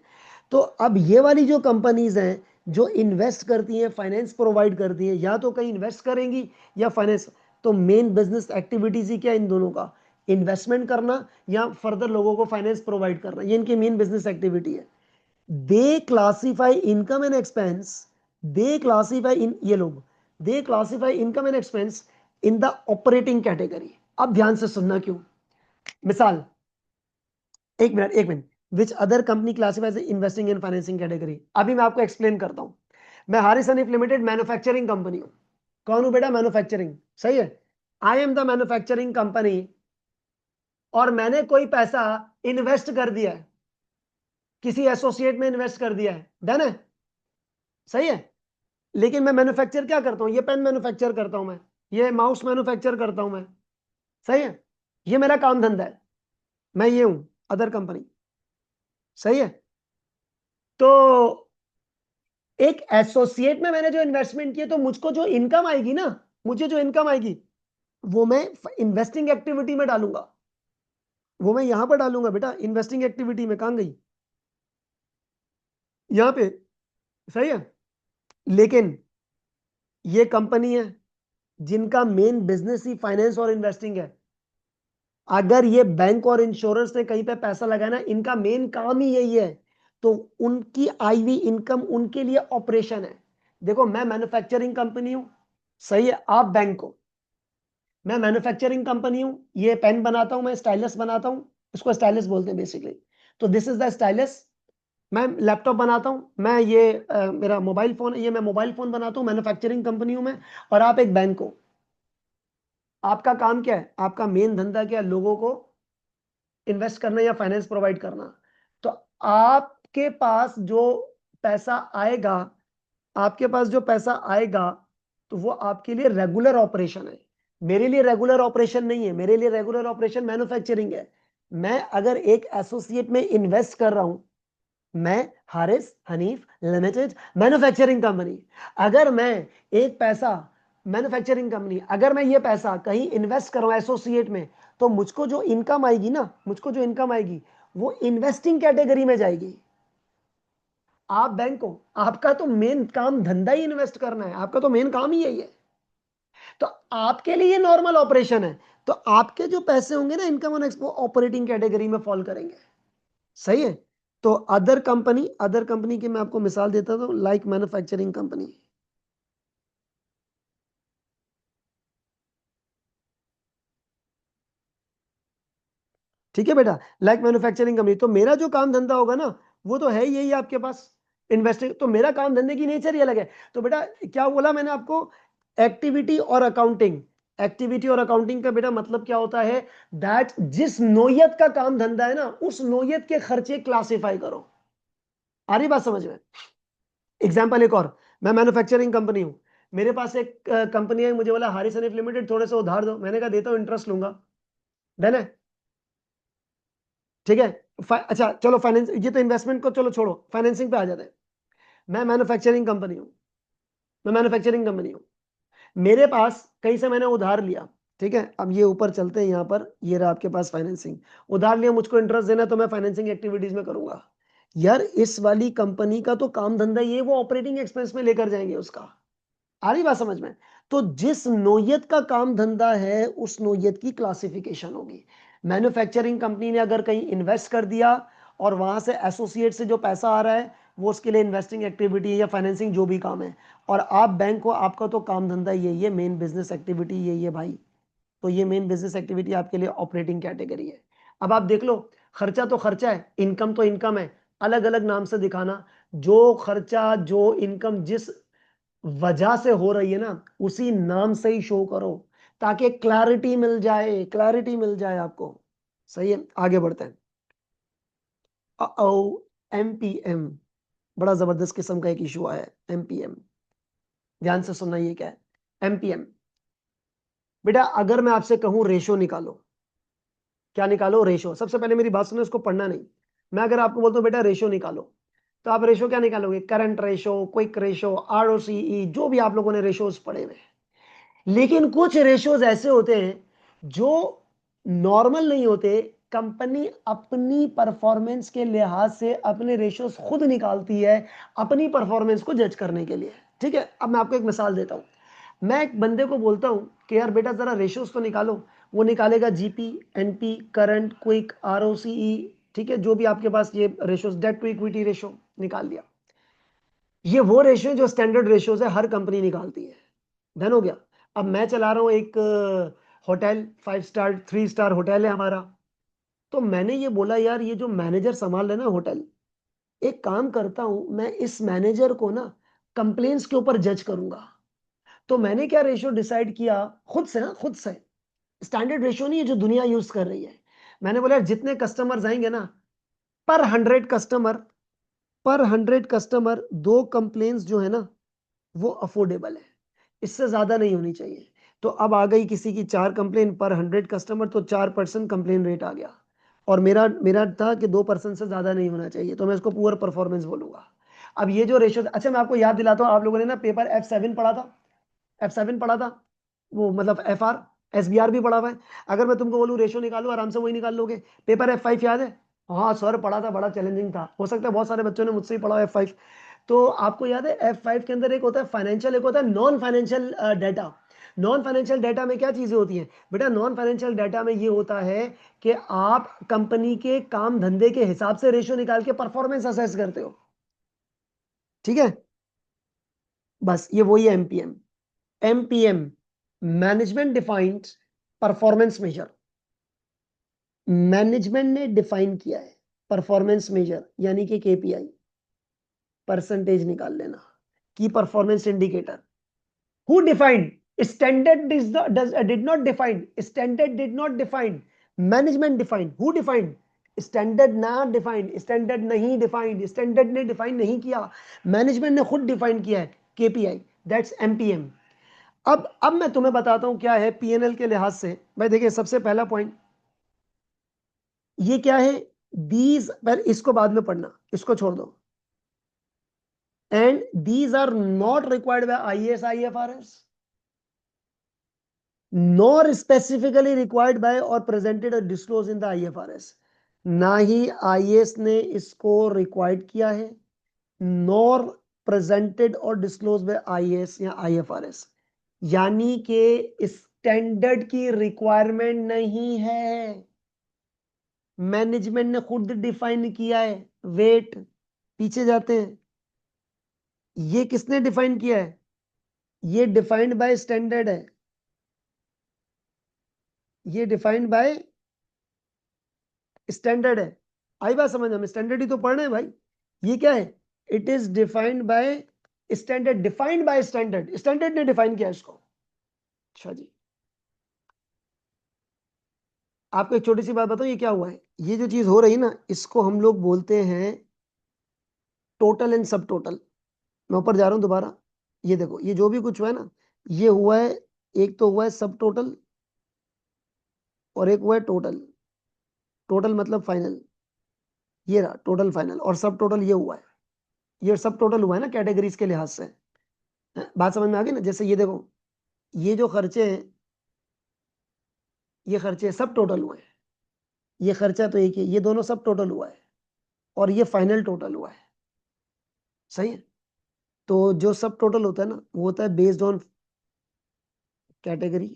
तो अब ये वाली जो कंपनीज हैं जो इन्वेस्ट करती हैं, फाइनेंस प्रोवाइड करती हैं, या तो कहीं इन्वेस्ट करेंगी या फाइनेंस, तो मेन बिजनेस एक्टिविटीज ही क्या इन दोनों का, इन्वेस्टमेंट करना या फर्दर लोगों को फाइनेंस प्रोवाइड करना, ये इनकी मेन बिजनेस एक्टिविटी है। They classify income and expense, they classify in, ये लोग they classify income and expense in the operating category. अब ध्यान से सुनना क्यों। मिसाल, एक minute, which other company classifies investing in financing category, अभी मैं आपको एक्सप्लेन करता हूं। मैं Haris Hanif limited manufacturing company हूं। कौन हूं बेटा? मैन्युफैक्चरिंग, सही है। I am the manufacturing company, और मैंने कोई पैसा इन्वेस्ट कर दिया है, किसी एसोसिएट में इन्वेस्ट कर दिया है, डन है, सही है। लेकिन मैं मैन्युफैक्चर क्या करता हूं? ये पेन मैन्युफैक्चर करता हूं मैं, ये माउस मैन्युफैक्चर करता हूं मैं, सही है। ये मेरा काम धंधा है, मैं ये हूं अदर कंपनी, सही है। तो एक एसोसिएट में मैंने जो इन्वेस्टमेंट किया, तो मुझको जो इनकम आएगी ना, मुझे जो इनकम आएगी, वो मैं इन्वेस्टिंग एक्टिविटी में डालूंगा, वो मैं यहां पर डालूंगा बेटा। इन्वेस्टिंग एक्टिविटी में कहां गई? यहां पे, सही है। लेकिन ये कंपनी है जिनका मेन बिजनेस ही फाइनेंस और इन्वेस्टिंग है। अगर ये बैंक और इंश्योरेंस ने कहीं पे पैसा लगाना, इनका मेन काम ही यही है, तो उनकी आई हुई इनकम उनके लिए ऑपरेशन है। देखो, मैं मैन्युफैक्चरिंग कंपनी हूं, सही है। आप बैंक हो, मैं मैन्युफैक्चरिंग कंपनी हूं, ये पेन बनाता हूं, मैं स्टाइलस बनाता हूं, इसको स्टाइलस बोलते हैं बेसिकली। तो दिस इज द स्टाइलस। मैं लैपटॉप बनाता हूं, मैं ये मेरा मोबाइल फोन, ये मैं मोबाइल फोन बनाता हूं, मैन्युफैक्चरिंग कंपनी हूं मैं। और आप एक बैंक हो, आपका काम क्या है? आपका मेन धंधा क्या है? लोगों को इन्वेस्ट करना या फाइनेंस प्रोवाइड करना। तो आपके पास जो पैसा आएगा, आपके पास जो पैसा आएगा, तो वो आपके लिए रेगुलर ऑपरेशन है। मेरे लिए रेगुलर ऑपरेशन नहीं है, मेरे लिए रेगुलर ऑपरेशन मैन्युफैक्चरिंग है। मैं अगर एक एसोसिएट में इन्वेस्ट कर रहा हूं, मैं Haris Hanif limited manufacturing company, अगर मैं एक पैसा, मैन्युफैक्चरिंग कंपनी, अगर मैं ये पैसा कहीं इन्वेस्ट करूं एसोसिएट में, तो मुझको जो इनकम आएगी ना, मुझको जो इनकम आएगी, वो इन्वेस्टिंग कैटेगरी में जाएगी। आप बैंक हो, आपका तो मेन काम धंधा ही इन्वेस्ट करना है, आपका तो मेन काम ही यही है। तो आपके लिए नॉर्मल ऑपरेशन है। तो आपके जो पैसे होंगे ना, income on expo, operating category में फॉल करेंगे, सही है। तो अदर कंपनी की मैं आपको मिसाल देता हूं, लाइक मैन्युफैक्चरिंग कंपनी, ठीक है बेटा, लाइक मैन्युफैक्चरिंग कंपनी। तो मेरा जो काम धंधा होगा ना, वो तो है ही यही आपके पास, इन्वेस्टिंग। तो मेरा काम धंधे की नेचर ही अलग है। तो बेटा, क्या बोला मैंने आपको? एक्टिविटी और अकाउंटिंग। एक्टिविटी और अकाउंटिंग का बेटा मतलब क्या होता है? दैट जिस नोयत का काम धंधा है ना, उस नोयत के खर्चे क्लासिफाई करो। आ रही बात समझ में? एग्जाम्पल एक और, मैं मैन्युफैक्चरिंग कंपनी हूं, मेरे पास एक कंपनी है, मुझे बोला हारिस हनीफ लिमिटेड थोड़े से उधार दो, मैंने कहा देता हूं, इंटरेस्ट लूंगा, डन है, ठीक है। अच्छा चलो, फाइनेंस, ये तो इन्वेस्टमेंट को चलो छोड़ो, फाइनेंसिंग पे आ जाते हैं। मैं मैन्युफैक्चरिंग कंपनी हूं, मैं मैन्युफैक्चरिंग कंपनी हूं, मेरे पास कहीं से मैंने उधार लिया, ठीक है। अब ये ऊपर चलते हैं, यहां पर ये रहा आपके पास फाइनेंसिंग, उधार लिया, मुझको इंटरेस्ट देना है, तो मैं फाइनेंसिंग एक्टिविटीज में करूंगा। यार, इस वाली कंपनी का तो काम धंधा ये, वो ऑपरेटिंग एक्सपेंस में लेकर जाएंगे उसका। आ रही बात समझ में? तो जिस नोयत का काम धंधा है, उस नोयत की क्लासिफिकेशन होगी। मैन्युफैक्चरिंग कंपनी ने अगर कहीं इन्वेस्ट कर दिया, और वहां से एसोसिएट से जो पैसा आ रहा है, वो उसके लिए इन्वेस्टिंग एक्टिविटी है या फाइनेंसिंग जो भी काम है। और आप बैंक हो, आपका तो काम धंधा यही है, मेन बिजनेस एक्टिविटी यही है भाई। तो ये मेन बिजनेस एक्टिविटी आपके लिए ऑपरेटिंग कैटेगरी है। अब आप देख लो, खर्चा तो खर्चा है, इनकम तो इनकम है, अलग अलग नाम से दिखाना। जो खर्चा, जो इनकम जिस वजह से हो रही है ना, उसी नाम से ही शो करो, ताकि क्लैरिटी मिल जाए, क्लैरिटी मिल जाए आपको। सही है, आगे बढ़ते हैं। एमपीएम, बड़ा जबरदस्त किस्म का एक इशू आया है, एमपीएम। ध्यान से सुनना, ये क्या है? एमपीएम। बेटा अगर मैं आपसे कहूं रेशो निकालो, क्या निकालो? रेशो। सबसे पहले मेरी बात सुनो, इसको पढ़ना नहीं। मैं अगर आपको बोलता हूं बेटा रेशो निकालो, तो आप रेशो क्या निकालोगे? Current ratio, quick ratio, ROCE, जो भी आप लोगों ने रेशोज पढ़े हुए हैं। लेकिन कुछ रेशोज ऐसे होते हैं जो नॉर्मल नहीं होते। कंपनी अपनी परफॉर्मेंस के लिहाज से अपने रेशोज खुद निकालती है, अपनी परफॉर्मेंस को जज करने के लिए। ठीक है, अब मैं आपको एक मिसाल देता हूं। मैं एक बंदे को बोलता हूं कि यार बेटा जरा रेशोज तो निकालो। वो निकालेगा GP, NP, current, quick, ROCE, ठीक है, जो भी आपके पास ये ratios, debt to equity ratio निकाल दिया। ये वो रेशियो जो स्टैंडर्ड रेशियोज है, हर कंपनी निकालती है। डन हो गया। अब मैं चला रहा हूं एक होटल, 5 स्टार 3 स्टार होटल है हमारा। तो मैंने ये बोला यार ये जो मैनेजर संभाल रहे ना होटल, एक काम करता हूं मैं इस मैनेजर को ना कंप्लेंट्स के ऊपर जज करूंगा। तो मैंने क्या रेशियो डिसाइड किया खुद से, ना खुद से, स्टैंडर्ड रेशियो नहीं है जो दुनिया यूज कर रही है। मैंने बोला यार जितने कस्टमर्स आएंगे ना, पर 100 कस्टमर, पर 100 कस्टमर 2 कंप्लेंट्स जो है ना वो अफोर्डेबल है, इससे ज्यादा नहीं होनी चाहिए। तो अब आ गई किसी की 4 कंप्लेन पर 100 कस्टमर, तो 4% कंप्लेन रेट आ गया। और मेरा मेरा था कि 2% से ज्यादा नहीं होना चाहिए, तो मैं इसको पुअर परफॉर्मेंस बोलूंगा। अब ये जो रेशियो, अच्छा मैं आपको याद दिलाता हूँ, आप लोगों ने ना पेपर F7 पढ़ा था, F7 पढ़ा था, वो मतलब FR, SBR भी पढ़ा हुआ है। अगर मैं तुमको बोलूँ रेशियो निकालो, आराम से वही निकाल लोगे। पेपर F5 याद है? हाँ सर पढ़ा था, बड़ा चैलेंजिंग था, हो सकता है बहुत सारे बच्चों ने मुझसे ही पढ़ा F5। तो आपको याद है F5 के अंदर एक होता है फाइनेंशियल, एक होता है non financial data. Non financial data में क्या चीजें होती हैं बेटा? नॉन फाइनेंशियल डाटा में ये होता है कि आप कंपनी के काम धंधे के हिसाब से रेशियो निकाल के परफॉर्मेंस असेस करते हो। ठीक है, बस ये वही है MPM. MPM, management defined performance measure. Management ने डिफाइन किया है परफॉर्मेंस मेजर, यानी कि केपीआई, परसेंटेज निकाल लेना, की performance indicator. Who defined? Standard did not define. Standard did not define. Management defined. Who defined? Standard ना डिफाइंड, स्टैंडर्ड नहीं डिफाइंड, स्टैंडर्ड ने डिफाइन नहीं किया, मैनेजमेंट ने खुद डिफाइन किया है। KPI, that's MPM. अब मैं तुम्हें बताता हूं क्या है पीएनएल के लिहाज से। भाई देखिए सबसे पहला पॉइंट ये क्या है, दीज, पर इसको बाद में पढ़ना, इसको छोड़ दो। And these are not required by IAS IFRS, nor specifically required by or presented or disclosed in the IFRS। ना ही आईएएस ने इसको रिक्वायर्ड किया है, नॉर प्रेजेंटेड और डिस्क्लोज बाय आईएएस या आईएफआरएस, यानी कि स्टैंडर्ड की रिक्वायरमेंट नहीं है, मैनेजमेंट ने खुद डिफाइन किया है। वेट, पीछे जाते हैं। ये किसने डिफाइन किया है? ये डिफाइंड बाय स्टैंडर्ड है, ये डिफाइंड बाय स्टैंडर्ड है। आई बात समझ? हम स्टैंडर्ड ही तो पढ़ रहे हैं भाई। ये क्या है? It is defined by standard, defined by standard, standard ने डिफाइन किया इसको। अच्छा जी, आपको एक छोटी सी बात बताऊं, ये क्या हुआ है? ये जो चीज हो रही है ना, इसको हम लोग बोलते हैं टोटल एंड सब टोटल। मैं ऊपर जा रहा हूं दोबारा। ये देखो, ये जो भी कुछ हुआ है ना, ये हुआ है, एक तो हुआ है सब टोटल, और एक हुआ है टोटल। टोटल मतलब फाइनल, ये रहा टोटल फाइनल, और सब टोटल ये हुआ है। ये सब टोटल हुआ है ना कैटेगरीज के लिहाज से। बात समझ में आ गई ना? जैसे ये देखो, ये जो खर्चे हैं, ये खर्चे सब टोटल हुए हैं। ये खर्चा तो एक ही, ये दोनों सब टोटल हुआ है, और ये फाइनल टोटल हुआ है। सही है? तो जो सब टोटल होता है ना, वो होता है बेस्ड ऑन कैटेगरी।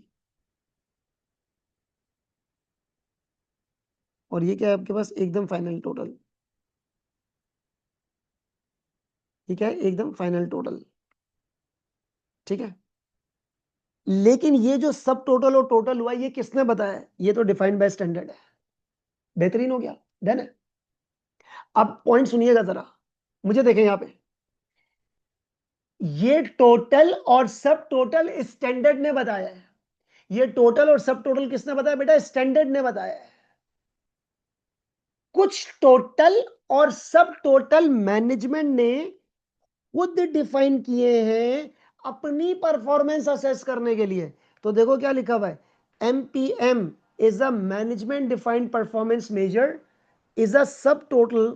और ये क्या है आपके पास? एकदम फाइनल टोटल। ठीक है, एकदम फाइनल टोटल। ठीक है, लेकिन ये जो सब टोटल और टोटल हुआ, ये किसने बताया है? ये तो डिफाइंड बाय स्टैंडर्ड है। बेहतरीन हो गया, डन है। अब पॉइंट सुनिएगा जरा, मुझे देखें यहां पे। ये टोटल और सब टोटल स्टैंडर्ड ने बताया है। ये टोटल और सब टोटल किसने बताया बेटा? स्टैंडर्ड ने बताया है। कुछ टोटल और सब टोटल मैनेजमेंट ने खुद डिफाइन किए हैं अपनी परफॉर्मेंस असेस करने के लिए। तो देखो क्या लिखा हुआ है, MPM is a management defined performance measure, is a sub total,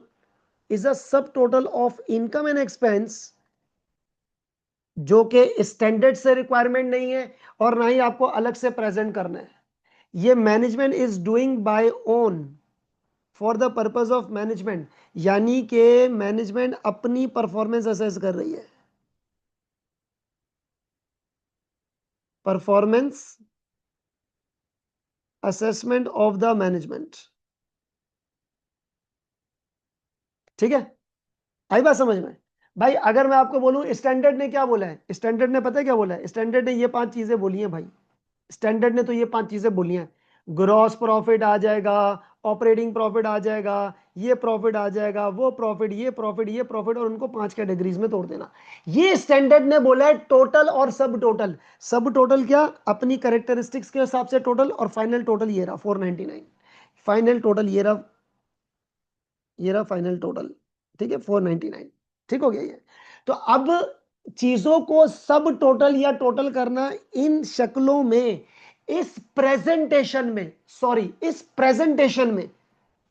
is a sub total of income and expense, जो कि स्टैंडर्ड से रिक्वायरमेंट नहीं है और ना ही आपको अलग से प्रेजेंट करना है। ये management is doing by own for the purpose of management, यानी कि मैनेजमेंट अपनी परफॉर्मेंस असेस कर रही है। Performance assessment of the management. ठीक है, आई बात समझ में? भाई अगर मैं आपको बोलूं स्टैंडर्ड ने क्या बोला है, स्टैंडर्ड ने पता है क्या बोला है, स्टैंडर्ड ने ये 5 चीजें बोली हैं भाई। स्टैंडर्ड ने तो ये 5 चीजें बोली हैं, ग्रॉस प्रॉफिट आ जाएगा, ऑपरेटिंग प्रॉफिट आ जाएगा, ये प्रॉफिट आ जाएगा, वो प्रॉफिट, ये प्रॉफिट, ये प्रॉफिट, और उनको 5 कैटेगरीज में तोड़ देना। ये स्टैंडर्ड ने बोला है टोटल और सब टोटल। सब टोटल क्या, अपनी कैरेक्टरिस्टिक्स के हिसाब से टोटल, और फाइनल टोटल ये रहा 499। फाइनल टोटल ये रहा, ये रहा फाइनल टोटल। ठीक है, 499। ठीक हो गया ये। तो अब चीजों को सब टोटल या टोटल करना इन शक्लों में, इस प्रेजेंटेशन में, सॉरी इस प्रेजेंटेशन में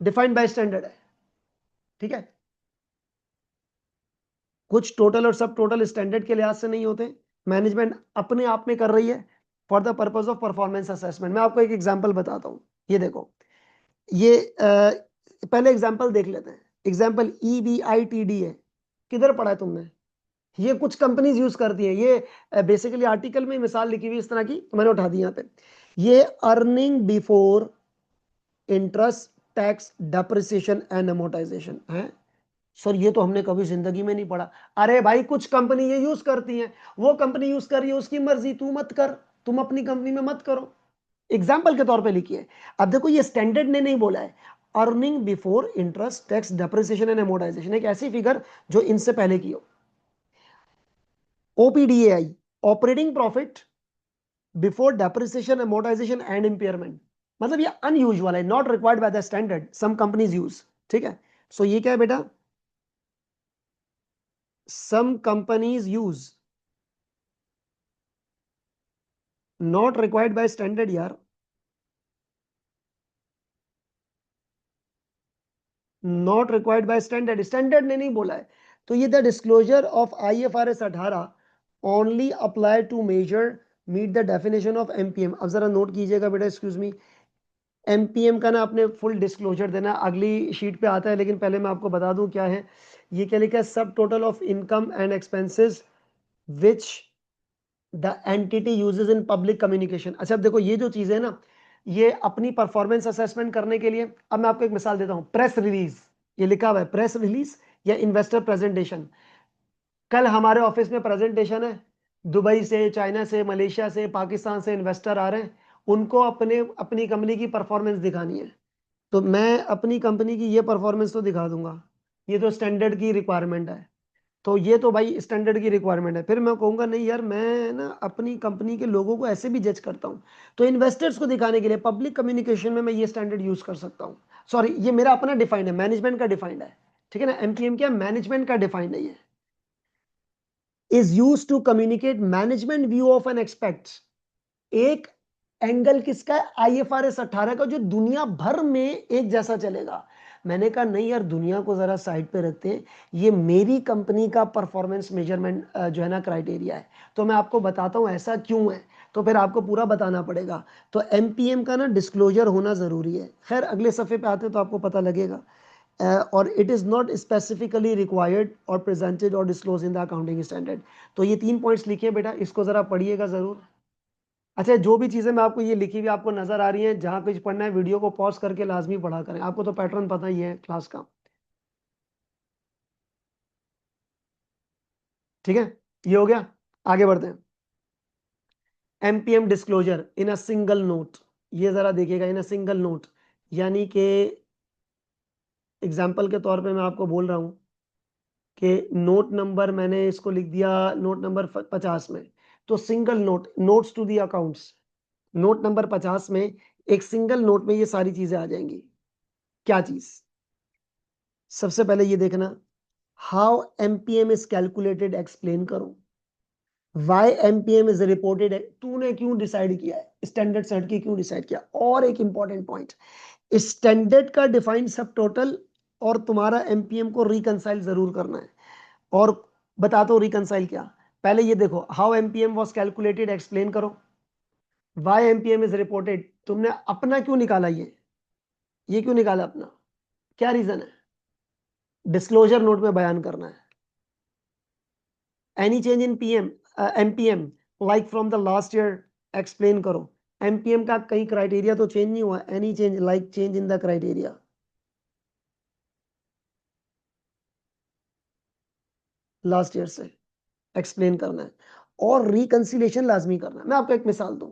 डिफाइंड बाय स्टैंडर्ड है। ठीक है, कुछ टोटल और सब टोटल स्टैंडर्ड के लिहाज से नहीं होते, मैनेजमेंट अपने आप में कर रही है for the purpose of performance assessment. मैं आपको एक एग्जांपल बताता हूं, ये देखो, ये पहले एग्जांपल देख लेते हैं। एग्जांपल EBITD है, किधर पढ़ा है तुमने? ये कुछ कंपनीज यूज करती है, ये बेसिकली आर्टिकल में मिसाल लिखी हुई इस तरह की, तो मैंने उठा दी यहाँ पे। ये earning before interest tax depreciation and amortisation है। सर ये तो हमने कभी जिंदगी में नहीं पढ़ा। अरे भाई कुछ कंपनी ये यूज करती है, वो कंपनी यूज कर रही है, उसकी मर्जी, तू मत कर, तुम अपनी कंपनी में मत करो। एग्जाम्पल के तौर पे लिखिए। अब देखो ये स्टैंडर्ड ने नहीं बोला है, earning before interest tax depreciation and amortisation, एक ऐसी फिगर जो इनसे पहले की हो। OPDAI, operating profit before depreciation amortisation and impairment, मतलब ये अनयूजुअल है, not required by the standard, some companies use. ठीक है, सो ये क्या है बेटा, some companies use, not required by standard यार, not required by standard, standard ने नहीं बोला है। तो ये the disclosure of IFRS 18 only apply to measure meet the definition of MPM। अब जरा नोट कीजिएगा बेटा, एक्सक्यूज मी, MPM का ना आपने फुल डिस्क्लोजर देना, अगली शीट पे आता है, लेकिन पहले मैं आपको बता दूं क्या है। ये क्या लिखा है, सब total of income and expenses which the entity uses in public communication. अच्छा अब देखो ये जो चीजें है ना, ये अपनी परफॉर्मेंस असेसमेंट करने के लिए, अब मैं आपको एक मिसाल देता हूं, प्रेस रिलीज, ये लिखा हुआ है प्रेस रिलीज या इन्वेस्टर प्रेजेंटेशन। कल हमारे ऑफिस में प्रेजेंटेशन है, दुबई से, चाइना से, मलेशिया से, पाकिस्तान से इन्वेस्टर आ रहे हैं, उनको अपने अपनी कंपनी की परफॉर्मेंस दिखानी है। तो मैं अपनी कंपनी की ये परफॉर्मेंस तो दिखा दूंगा, ये तो स्टैंडर्ड की रिक्वायरमेंट है, तो ये तो भाई स्टैंडर्ड की रिक्वायरमेंट है। फिर मैं कहूंगा नहीं यार, मैं ना अपनी कंपनी के लोगों को ऐसे भी जज करता हूं, तो इन्वेस्टर्स को दिखाने के लिए पब्लिक कम्युनिकेशन में मैं ये स्टैंडर्ड यूज कर सकता हूं। सॉरी ये मेरा अपना डिफाइंड है, मैनेजमेंट का डिफाइंड है। ठीक है ना, MPM क्या, मैनेजमेंट का डिफाइंड है। ये is use to communicate management view of an expect, एक एंगल किसका है, IFRS 18 का, जो दुनिया भर में एक जैसा चलेगा। मैंने कहा नहीं यार, दुनिया को जरा साइड पे रखते हैं, ये मेरी कंपनी का परफॉर्मेंस मेजरमेंट जो है ना क्राइटेरिया है। तो मैं आपको बताता हूं ऐसा क्यों है, तो फिर आपको पूरा बताना पड़ेगा। तो MPM का ना डिस्क्लोजर होना जरूरी है। खैर अगले सफे पे आते हैं तो आपको पता लगेगा। और it is not specifically required और प्रेजेंटेड और disclose in the accounting standard. तो ये 3 पॉइंट्स लिखिए बेटा, इसको जरा पढ़िएगा जरूर। अच्छा जो भी चीजें मैं आपको ये लिखी हुई आपको नजर आ रही हैं, जहां कुछ पढ़ना है वीडियो को पॉज करके लाजमी पढ़ा करें, आपको तो पैटर्न पता ही है क्लास का। ठीक है, ये हो गया, आगे बढ़ते हैं। MPM disclosure in a single note, ये जरा देखिएगा, इन अ सिंगल नोट, यानी कि एग्जाम्पल के तौर पे मैं आपको बोल रहा हूं कि नोट नंबर मैंने इसको लिख दिया, नोट नंबर 50 में, तो single note, notes to the accounts, note number 50 में एक सिंगल नोट में ये सारी चीजें आ जाएंगी। क्या चीज, सबसे पहले ये देखना, how MPM is calculated, explain करो। वाई एमपीएम इज रिपोर्टेड है, तूने क्यों डिसाइड किया है, स्टैंडर्ड से हटके क्यों डिसाइड किया। और एक इंपॉर्टेंट पॉइंट, स्टैंडर्ड का डिफाइंड सब टोटल और तुम्हारा एमपीएम को रिकंसाइल जरूर करना है। और बताता हूं रिकंसाइल क्या। पहले ये देखो, how MPM was calculated explain करो। वाई एमपीएम इज रिपोर्टेड, तुमने अपना क्यों निकाला, ये क्यों निकाला अपना, क्या रीजन है, डिस्क्लोजर नोट में बयान करना है। Any change in PM MPM like from the last year, explain करो। एमपीएम का कई क्राइटेरिया तो चेंज नहीं हुआ, any change like change in the criteria, last year से एक्सप्लेन करना है। और रिकंसिलेशन लाजमी करना है। मैं आपको एक मिसाल दूं,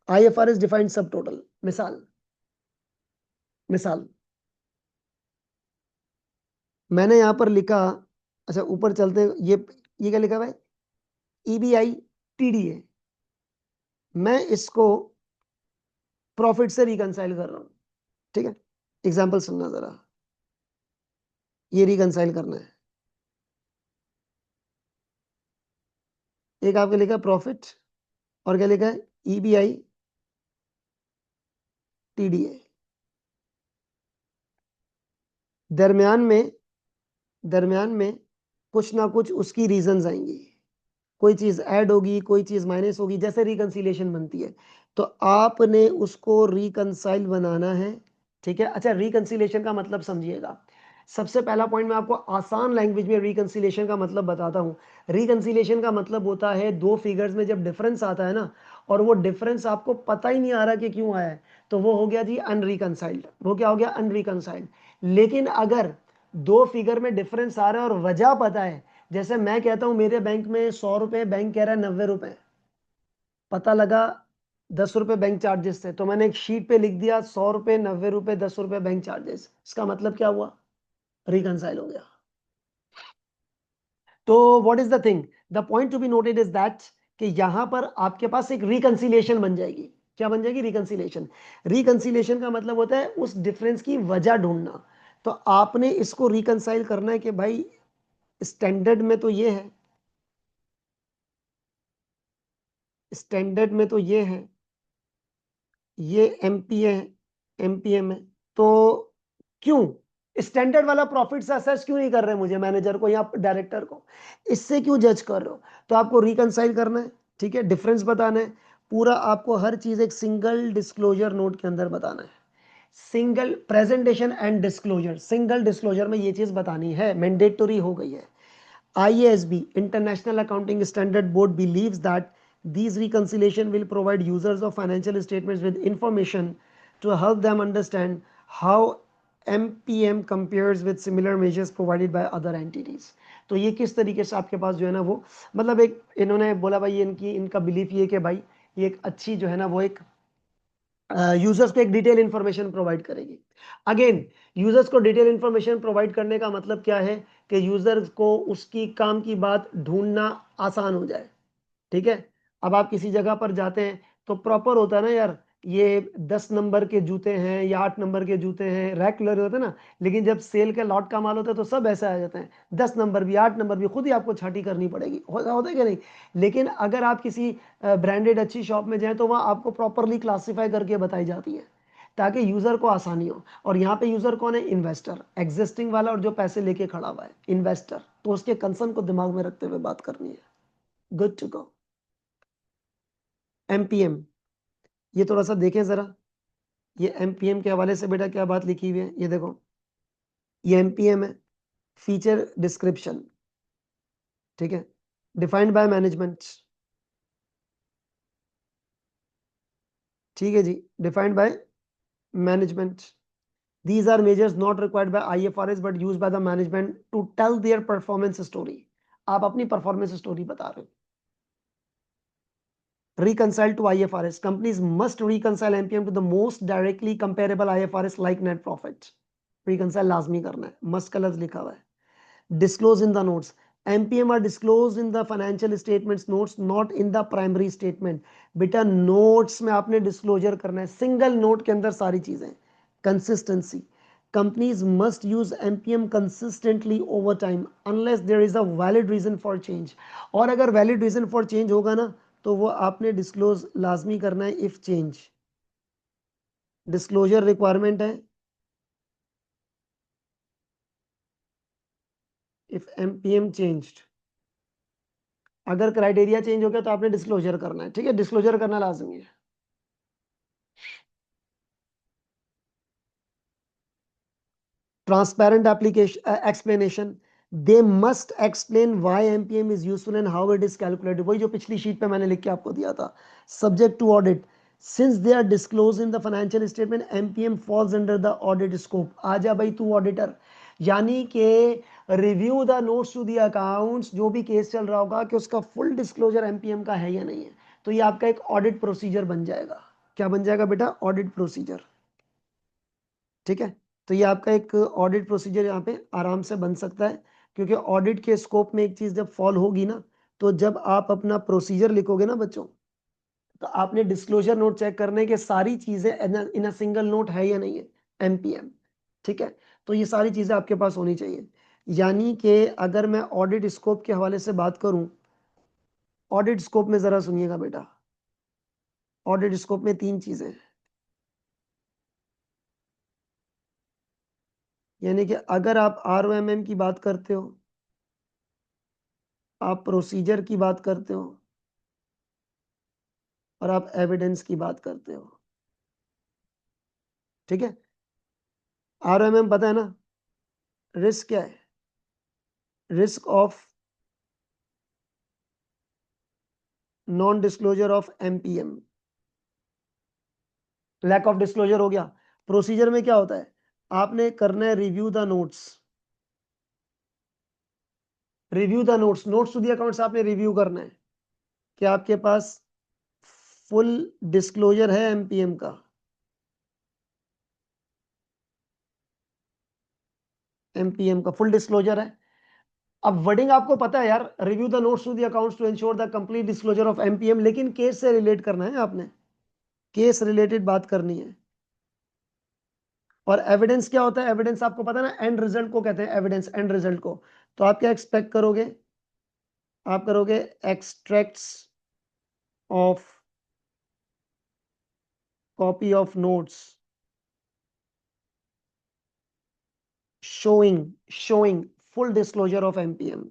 आईएफआरएस डिफाइंड सब टोटल, मिसाल मिसाल मैंने यहां पर लिखा, अच्छा ऊपर चलते, ये क्या लिखा हुआ है, ईबीआई टीडीए, मैं इसको प्रॉफिट से रिकंसाइल कर रहा हूं। ठीक है, एग्जांपल सुनना जरा, ये रिकंसाइल करना है। एक आपके लिखा प्रॉफिट और क्या लिखा है, ईबीआई टीडीए। दरमियान में दरमियान में कुछ ना कुछ उसकी रीजंस आएंगी, कोई चीज ऐड होगी, कोई चीज माइनस होगी, जैसे रिकंसिलेशन बनती है। तो आपने उसको रिकंसाइल बनाना है। ठीक है, अच्छा रिकंसिलेशन का मतलब समझिएगा। सबसे पहला पॉइंट मैं आपको आसान लैंग्वेज में रिकंसिलेशन का मतलब बताता हूं। रिकंसिलेशन का मतलब होता है दो फिगर्स में जब डिफरेंस आता है ना, और वो डिफरेंस आपको पता ही नहीं आ रहा कि क्यों आया है, तो वो हो गया जी अनरिकंसाइल्ड। वो क्या हो गया, अनरिकंसाइल्ड। लेकिन अगर दो फिगर में डिफरेंस आ रहा है और वजह पता है, जैसे मैं कहता हूं मेरे बैंक में 100 रुपए, बैंक कह रहा है 90 रुपए, पता लगा 10 रुपए बैंक चार्जेस थे, तो मैंने एक शीट पे लिख दिया 100 रुपए, 90 रुपए, 10 रुपए बैंक चार्जेस। इसका मतलब क्या हुआ, रिकंसाइल हो गया। तो what is the thing, the point to be noted is that कि यहां पर आपके पास एक रिकंसिलेशन बन जाएगी। क्या बन जाएगी, रिकंसिलेशन। रिकंसिलेशन का मतलब होता है उस डिफरेंस की वजह ढूंढना। तो आपने इसको रिकंसाइल करना है कि भाई स्टैंडर्ड में तो ये है, स्टैंडर्ड में तो ये है, ये एमपीए है, एमपीएम है, तो क्यों स्टैंडर्ड वाला प्रॉफिट से असेस क्यों नहीं कर रहे मुझे, मैनेजर को या डायरेक्टर को, इससे क्यों जज कर रहे हो। तो आपको रिकंसाइल करना है। ठीक है, डिफरेंस बताना है, पूरा आपको हर चीज एक सिंगल डिस्क्लोजर नोट के अंदर बताना है। Single presentation and disclosure, single disclosure में ये चीज बतानी है, मैंडेटरी हो गई है। IASB, International Accounting Standard Board, believes that these reconciliation will provide users of financial statements with information to help them understand how MPM compares with similar measures provided by other entities. तो ये किस तरीके से आपके पास जो है ना वो, मतलब एक इन्होंने बोला भाई इनकी इनका बिलीफ ये कि भाई ये एक अच्छी जो है ना वो एक यूजर्स को एक डिटेल इंफॉर्मेशन प्रोवाइड करेगी। अगेन, यूजर्स को डिटेल इंफॉर्मेशन प्रोवाइड करने का मतलब क्या है कि यूजर्स को उसकी काम की बात ढूंढना आसान हो जाए। ठीक है, अब आप किसी जगह पर जाते हैं तो प्रॉपर होता है ना यार, ये 10 नंबर के जूते हैं या 8 नंबर के जूते हैं, रेगुलर होते हैं ना। लेकिन जब सेल के लॉट का माल होता है तो सब ऐसे आ जाते हैं, 10 नंबर भी 8 नंबर भी, खुद ही आपको छाटी करनी पड़ेगी, होता है कि नहीं। लेकिन अगर आप किसी ब्रांडेड अच्छी शॉप में जाएं तो वहाँ आपको प्रॉपरली क्लासीफाई करके बताई जाती है, ताकि यूजर को आसानी हो। और यहाँ पे यूजर कौन है, इन्वेस्टर, एग्जिस्टिंग वाला और जो पैसे लेके खड़ा हुआ है इन्वेस्टर, तो उसके कंसर्न को दिमाग में रखते हुए बात करनी है। Good to go. एमपीएम, ये थोड़ा सा देखें जरा, ये एमपीएम के हवाले से बेटा क्या बात लिखी हुई है, ये देखो, ये एमपीएम है, फीचर डिस्क्रिप्शन। ठीक है, डिफाइंड बाय मैनेजमेंट। ठीक है जी, defined by management. These are measures not required by IFRS but used by the management to tell their performance story. आप अपनी परफॉर्मेंस स्टोरी बता रहे हो। Reconcile to IFRS. Companies must reconcile MPM to the most directly comparable IFRS like net profit. Reconcile लाजमी करना है, must का लफ्ज लिखा हुआ है। Disclose in the notes. MPM are disclosed in the financial statements notes, not in the primary statement. बेटा नोट्स में आपने डिस्क्लोजर करना है, सिंगल नोट के अंदर सारी चीजें। Consistency, Companies must use MPM consistently over time unless there is a valid reason for change. और अगर valid reason for change होगा ना तो वो आपने disclose लाजमी करना है if change. Disclosure requirement है if MPM changed. अगर क्राइटेरिया चेंज हो गया तो आपने डिस्क्लोजर करना है, ठीक है, डिस्क्लोजर करना लाजमी है. Transparent application explanation. They must explain why MPM is useful and how it is calculated. वही जो पिछली शीट पे मैंने लिख के आपको दिया था. Subject to audit. Since they are disclosed in the financial statement, MPM falls under the audit scope. आजा भाई तू ऑडिटर, यानी कि review the notes to the accounts, जो भी केस चल रहा होगा कि उसका फुल डिस्क्लोजर एमपीएम का है या नहीं है, तो ये आपका एक ऑडिट प्रोसीजर बन जाएगा. क्या बन जाएगा बेटा? Audit procedure. ठीक है, तो ये आपका एक ऑडिट प्रोसीजर यहाँ पे आराम से बन सकता है, क्योंकि ऑडिट के स्कोप में एक चीज जब फॉल होगी ना, तो जब आप अपना प्रोसीजर लिखोगे ना बच्चों, तो आपने डिस्क्लोजर नोट चेक करने के सारी चीजें इन अ सिंगल नोट है या नहीं है, एमपीएम. ठीक है, तो ये सारी चीजें आपके पास होनी चाहिए. यानी कि अगर मैं ऑडिट स्कोप के हवाले से बात करूं, ऑडिट स्कोप में जरा सुनिएगा बेटा, ऑडिट स्कोप में तीन चीजें हैं. यानी कि अगर आप आरओएमएम की बात करते हो, आप प्रोसीजर की बात करते हो, और आप एविडेंस की बात करते हो. ठीक है, आरओएमएम पता है ना, रिस्क क्या है? Risk of non disclosure of MPM, lack of disclosure हो गया. प्रोसीजर में क्या होता है? आपने करना है review the notes, review the notes, notes to the accounts आपने रिव्यू करना है कि आपके पास फुल डिस्क्लोजर है एमपीएम का. एमपीएम का फुल डिस्क्लोजर है. अब वर्डिंग आपको पता है यार, review the notes to the accounts to ensure the complete disclosure of MPM, लेकिन केस से रिलेट करना है आपने, केस रिलेटेड बात करनी है. और एविडेंस क्या होता है? एविडेंस आपको पता है ना, एंड रिजल्ट को कहते हैं एविडेंस, एंड रिजल्ट को. तो आप क्या एक्सपेक्ट करोगे? आप करोगे extracts of copy of notes showing full disclosure of MPM.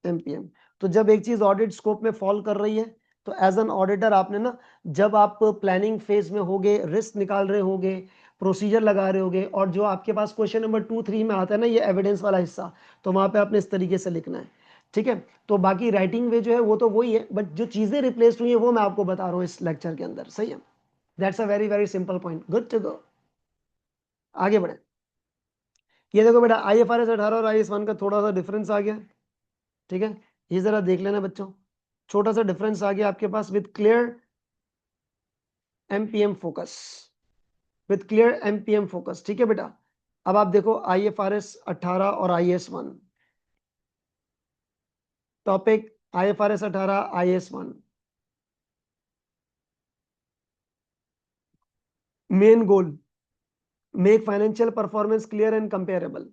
MPM. तो जब एक चीज ऑडिट स्कोप में फॉल कर रही है, तो एज एन ऑडिटर आपने ना, जब आप प्लानिंग फेज में होगे, रिस्क निकाल रहे होगे, प्रोसीजर लगा रहे होगे, और जो आपके पास क्वेश्चन नंबर 2, 3 में आता है ना, ये एविडेंस वाला हिस्सा, तो वहां पे आपने इस तरीके से लिखना है. ठीक है, तो बाकी राइटिंग वे जो है वो तो वही है, बट जो चीजें रिप्लेस हुई है वो मैं आपको बता रहा हूँ इस लेक्चर के अंदर. सही है, that's a very very simple point. Good to go. आगे बढ़े. ये देखो बेटा, IFRS 18 और IS1 का थोड़ा सा डिफरेंस आ गया. ठीक है, ये जरा देख लेना बच्चों, छोटा सा डिफरेंस आ गया आपके पास with clear MPM focus, with clear MPM focus. ठीक है बेटा, अब आप देखो IFRS 18 और IS1 topic. IFRS 18, IS1 main goal, make financial performance clear and comparable.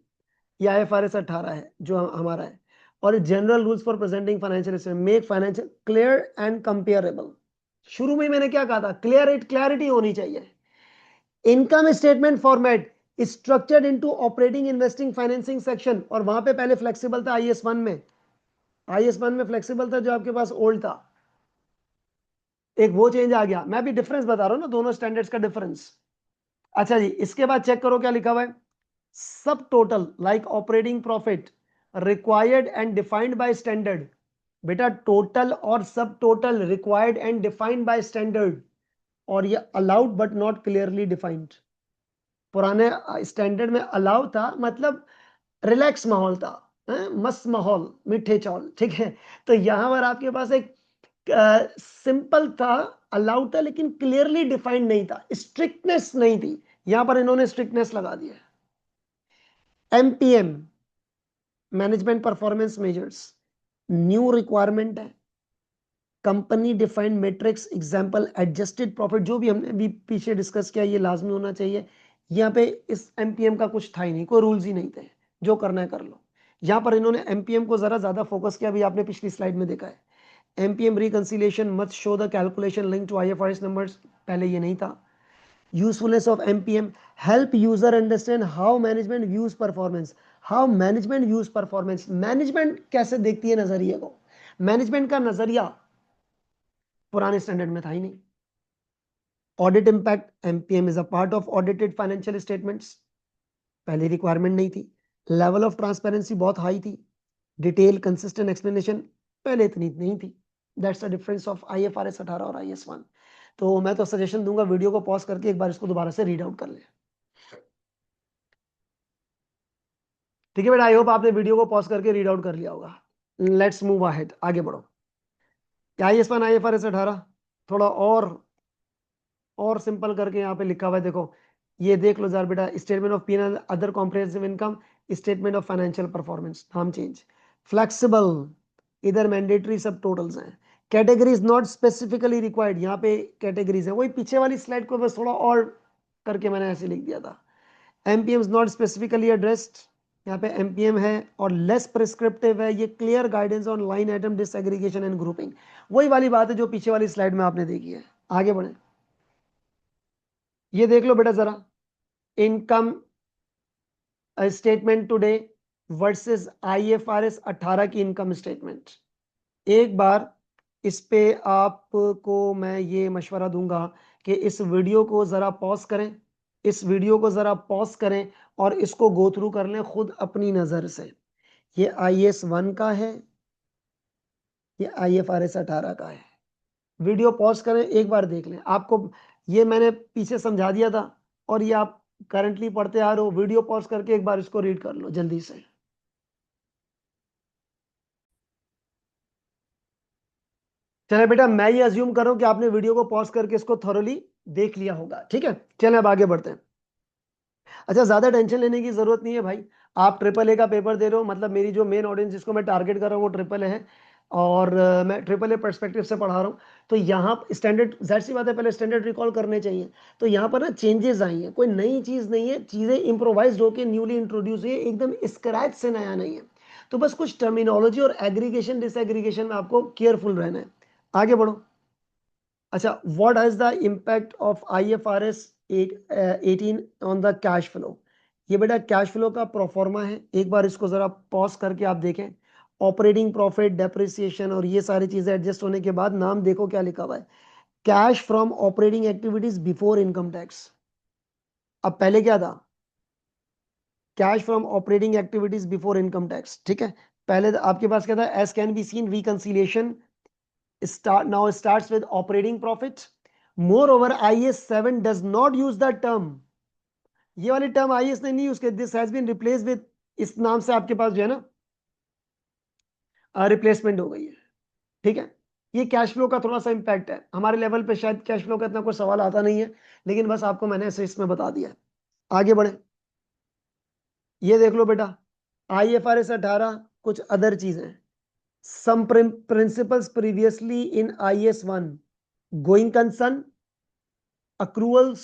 ये IFRS 18 है जो हमारा है. और general rules for presenting financial statement, make financial clear and comparable. शुरू में मैंने क्या कहा था? क्लियरिटी होनी चाहिए. Income statement format structured into operating investing financing section, और वहां पे पहले फ्लेक्सिबल था IS1 में, IS1 में फ्लेक्सिबल था जो आपके पास ओल्ड था. एक वो चेंज आ गया, मैं भी डिफरेंस बता रहा हूं ना, दोनों स्टैंडर्ड्स का डिफरेंस. अच्छा जी, इसके बाद चेक करो क्या लिखा हुआ है. सब total like operating profit required and defined by standard. बेटा टोटल और सब total required and defined by standard, और ये allowed but not clearly defined. पुराने स्टैंडर्ड में अलाउ था, मतलब रिलैक्स माहौल था, मस्त माहौल, मीठे चावल. ठीक है, तो यहां पर आपके पास एक सिंपल था, अलाउड था, लेकिन क्लियरली डिफाइंड नहीं था, स्ट्रिक्टनेस नहीं थी. यहां पर इन्होंने स्ट्रिक्टनेस लगा दिया. MPM, management performance measures, new requirement है. Company defined metrics, example adjusted profit, जो भी हमने भी पीछे डिस्कस किया ये लाजमी होना चाहिए। यहाँ पे इस एमपीएम का कुछ था ही नहीं, कोई रूल्स ही नहीं थे, जो करना है कर लो। यहाँ पर इन्होंने एमपीएम को जरा ज्यादा फोकस किया, अभी आपने पिछली स्लाइड में देखा है। MPM reconciliation must show the calculation link to IFRS numbers, पहले ये नहीं था। Usefulness of MPM, help user understand how management views performance. How management views performance, management कैसे देखती है नजरिए को, मैनेजमेंट का नजरिया पुराने स्टैंडर्ड में था ही नहीं। Audit impact, MPM is a part of audited financial statements, पहले रिक्वायरमेंट नहीं थी। लेवल ऑफ ट्रांसपेरेंसी बहुत हाई थी। डिटेल कंसिस्टेंट एक्सप्लेनेशन पहले इतनी नहीं थी। That's the difference of IFRS 18 और आईएस 1। तो मैं तो सजेशन दूंगा वीडियो को पॉज करके एक बार इसको दोबारा से रीड आउट कर ले। ठीक है बेटा, आई होप आपने वीडियो को पॉज करके रीड आउट कर लिया होगा। लेट्स मूव अहेड, आगे बढ़ो। आईएस 1 आईएफआरएस 18 थोड़ा और सिंपल करके यहाँ पे लिखा हुआ है, देखो ये देख लो जरा बेटा। Statement of PNL other comprehensive income, statement of financial performance, नाम चेंज। फ्लेक्सिबल, इधर मैंडेटरी सब टोटल्स हैं। कैटेगरीज नॉट स्पेसिफिकली रिक्वायर्ड, यहाँ पे कैटेगरीज है, वही पीछे वाली स्लाइड को बस थोड़ा और करके मैंने ऐसे लिख दिया था। MPM is not specifically addressed, यहाँ पे एमपीएम है और लेस प्रिस्क्रिप्टिव है। ये clear guidance on line item disaggregation and grouping, वही वाली बात है जो पीछे वाली स्लाइड में आपने देखी है। आगे बढ़े, ये देख लो बेटा जरा, income statement today versus IFRS 18 की इनकम स्टेटमेंट। एक बार इस पे आपको मैं ये मशवरा दूंगा कि इस वीडियो को जरा पॉज करें, इस वीडियो को जरा पॉज करें और इसको गो थ्रू कर लें खुद अपनी नजर से। ये आईएस 1 का है, ये आईएफआरएस 18 का है। वीडियो पॉज करें, एक बार देख लें। आपको ये मैंने पीछे समझा दिया था और ये आप करंटली पढ़ते आ रहे हो। वीडियो पॉज करके एक बार इसको रीड कर लो जल्दी से। चले बेटा, मैं ये अज्यूम कर रहा हूं कि आपने वीडियो को पॉज करके इसको थॉरोली देख लिया होगा। ठीक है, चलें अब आगे बढ़ते हैं। अच्छा, ज्यादा टेंशन लेने की जरूरत नहीं है भाई। आप ट्रिपल ए का पेपर दे रहे हो, मतलब मेरी जो मेन ऑडियंस जिसको मैं टारगेट कर रहा हूँ वो ट्रिपल ए है, और मैं ट्रिपल ए पर्सपेक्टिव से पढ़ा रहा हूँ। तो यहाँ स्टैंडर्ड, जाहिर सी बात है पहले स्टैंडर्ड रिकॉल करने चाहिए। तो यहाँ पर ना चेंजेस आई हैं, कोई नई चीज नहीं है, चीजें इंप्रोवाइज होकर न्यूली इंट्रोड्यूस हुई है, एकदम स्क्रैच से नया नहीं है। तो बस कुछ टर्मिनोलॉजी और एग्रीगेशन डिसएग्रीगेशन में आपको केयरफुल रहना है। आगे बढ़ो। अच्छा, what is the impact of IFRS 18 on the cash flow. ये बेटा कैश फ्लो का प्रोफॉर्मा है, एक बार इसको जरा पॉज करके आप देखें। ऑपरेटिंग प्रॉफिट, डेप्रिसिएशन और ये सारी चीजें एडजस्ट होने के बाद नाम देखो क्या लिखा हुआ है, cash from operating activities before income tax. अब पहले क्या था, cash from operating activities before income tax. ठीक है, पहले आपके पास क्या था, as can be seen reconciliation now starts with operating profit. Moreover, IAS 7 does not use the term, ये वाली टर्म आईएएस ने नहीं यूज की, this has been replace with, इस नाम से आपके पास जो है ना रिप्लेसमेंट हो गई है। ठीक है, ये कैश फ्लो का थोड़ा सा इंपैक्ट है। हमारे लेवल पे शायद कैश फ्लो का इतना कोई सवाल आता नहीं है, लेकिन बस आपको मैंने ऐसे इसमें बता दिया है। आगे बढ़े, ये देख लो बेटा, आईएफआरएस 18 कुछ अदर चीजें, some principles previously in IS1, going concern, accruals,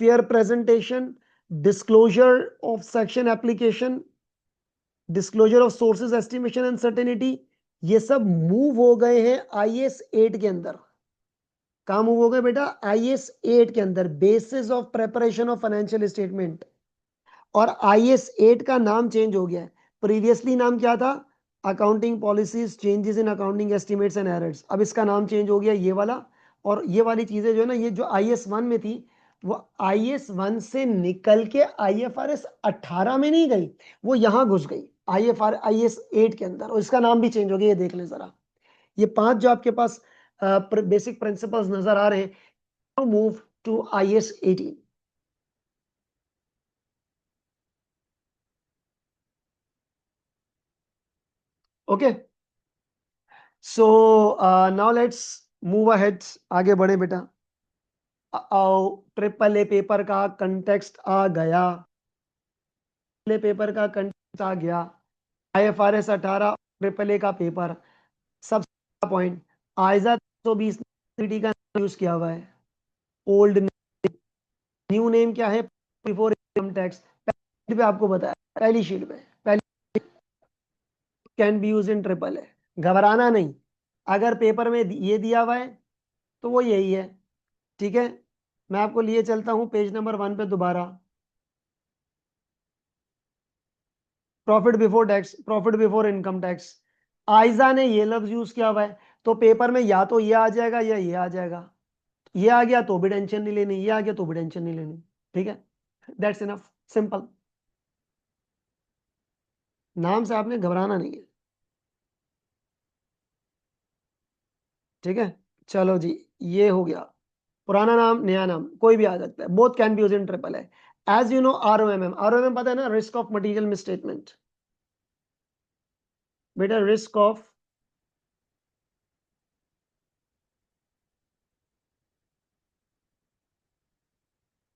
fair presentation, disclosure of section application, disclosure of sources estimation and certainty, ये सब मूव हो गए हैं आईएस 8 के अंदर। कहां मूव हो गए बेटा, आईएस 8 के अंदर, basis of preparation of financial statement. और आईएस 8 का नाम चेंज हो गया है। प्रीवियसली नाम क्या था, accounting policies changes in accounting estimates and errors, अब इसका नाम चेंज हो गया ये वाला। और ये वाली चीजें जो है ना, ये जो आईएस 1 में थी वो आईएस 1 से निकल के आईएफआरएस 18 में नहीं गई, वो यहां घुस गई आईएस 8 के अंदर, और इसका नाम भी चेंज हो गया। ये देख लें जरा, ये 5 जो आपके पास बेसिक प्रिंसिपल्स नजर आ रहे हैं, move to IS 18। Okay, so now let's move ahead, आगे बढ़े बेटा। आओ, ट्रिपल ए पेपर का कंटेक्स्ट आ गया, ट्रिपल ए पेपर का कंटेक्स्ट आ गया, आईएफआरएस 18 ट्रिपल ए का पेपर। सबसे पॉइंट, आयजा 120 का यूज किया हुआ है। ओल्ड न्यू नेम क्या है? Before income tax. पे आपको बताया पहली शीट में, पहली can be use in triple है। घबराना नहीं, अगर पेपर में ये दिया हुआ है तो वो यही है। ठीक है, मैं आपको लिए चलता हूं पेज नंबर 1 पे दोबारा। Profit before tax, profit before income tax, आयजा ने ये लफ्ज यूज किया हुआ है। तो पेपर में या तो ये आ जाएगा या ये आ जाएगा। ये आ गया तो भी टेंशन नहीं लेनी, ये आ गया तो भी टेंशन नहीं लेनी। ठीक है, दैट्स इनफ, सिंपल। नाम से आपने घबराना नहीं है। ठीक है, चलो जी, ये हो गया। पुराना नाम नया नाम कोई भी आ सकता है, both can be use in triple है। एज यू नो आरओएमएम, आरओएमएम पता है ना, रिस्क ऑफ मटेरियल मिसस्टेटमेंट। बेटा रिस्क ऑफ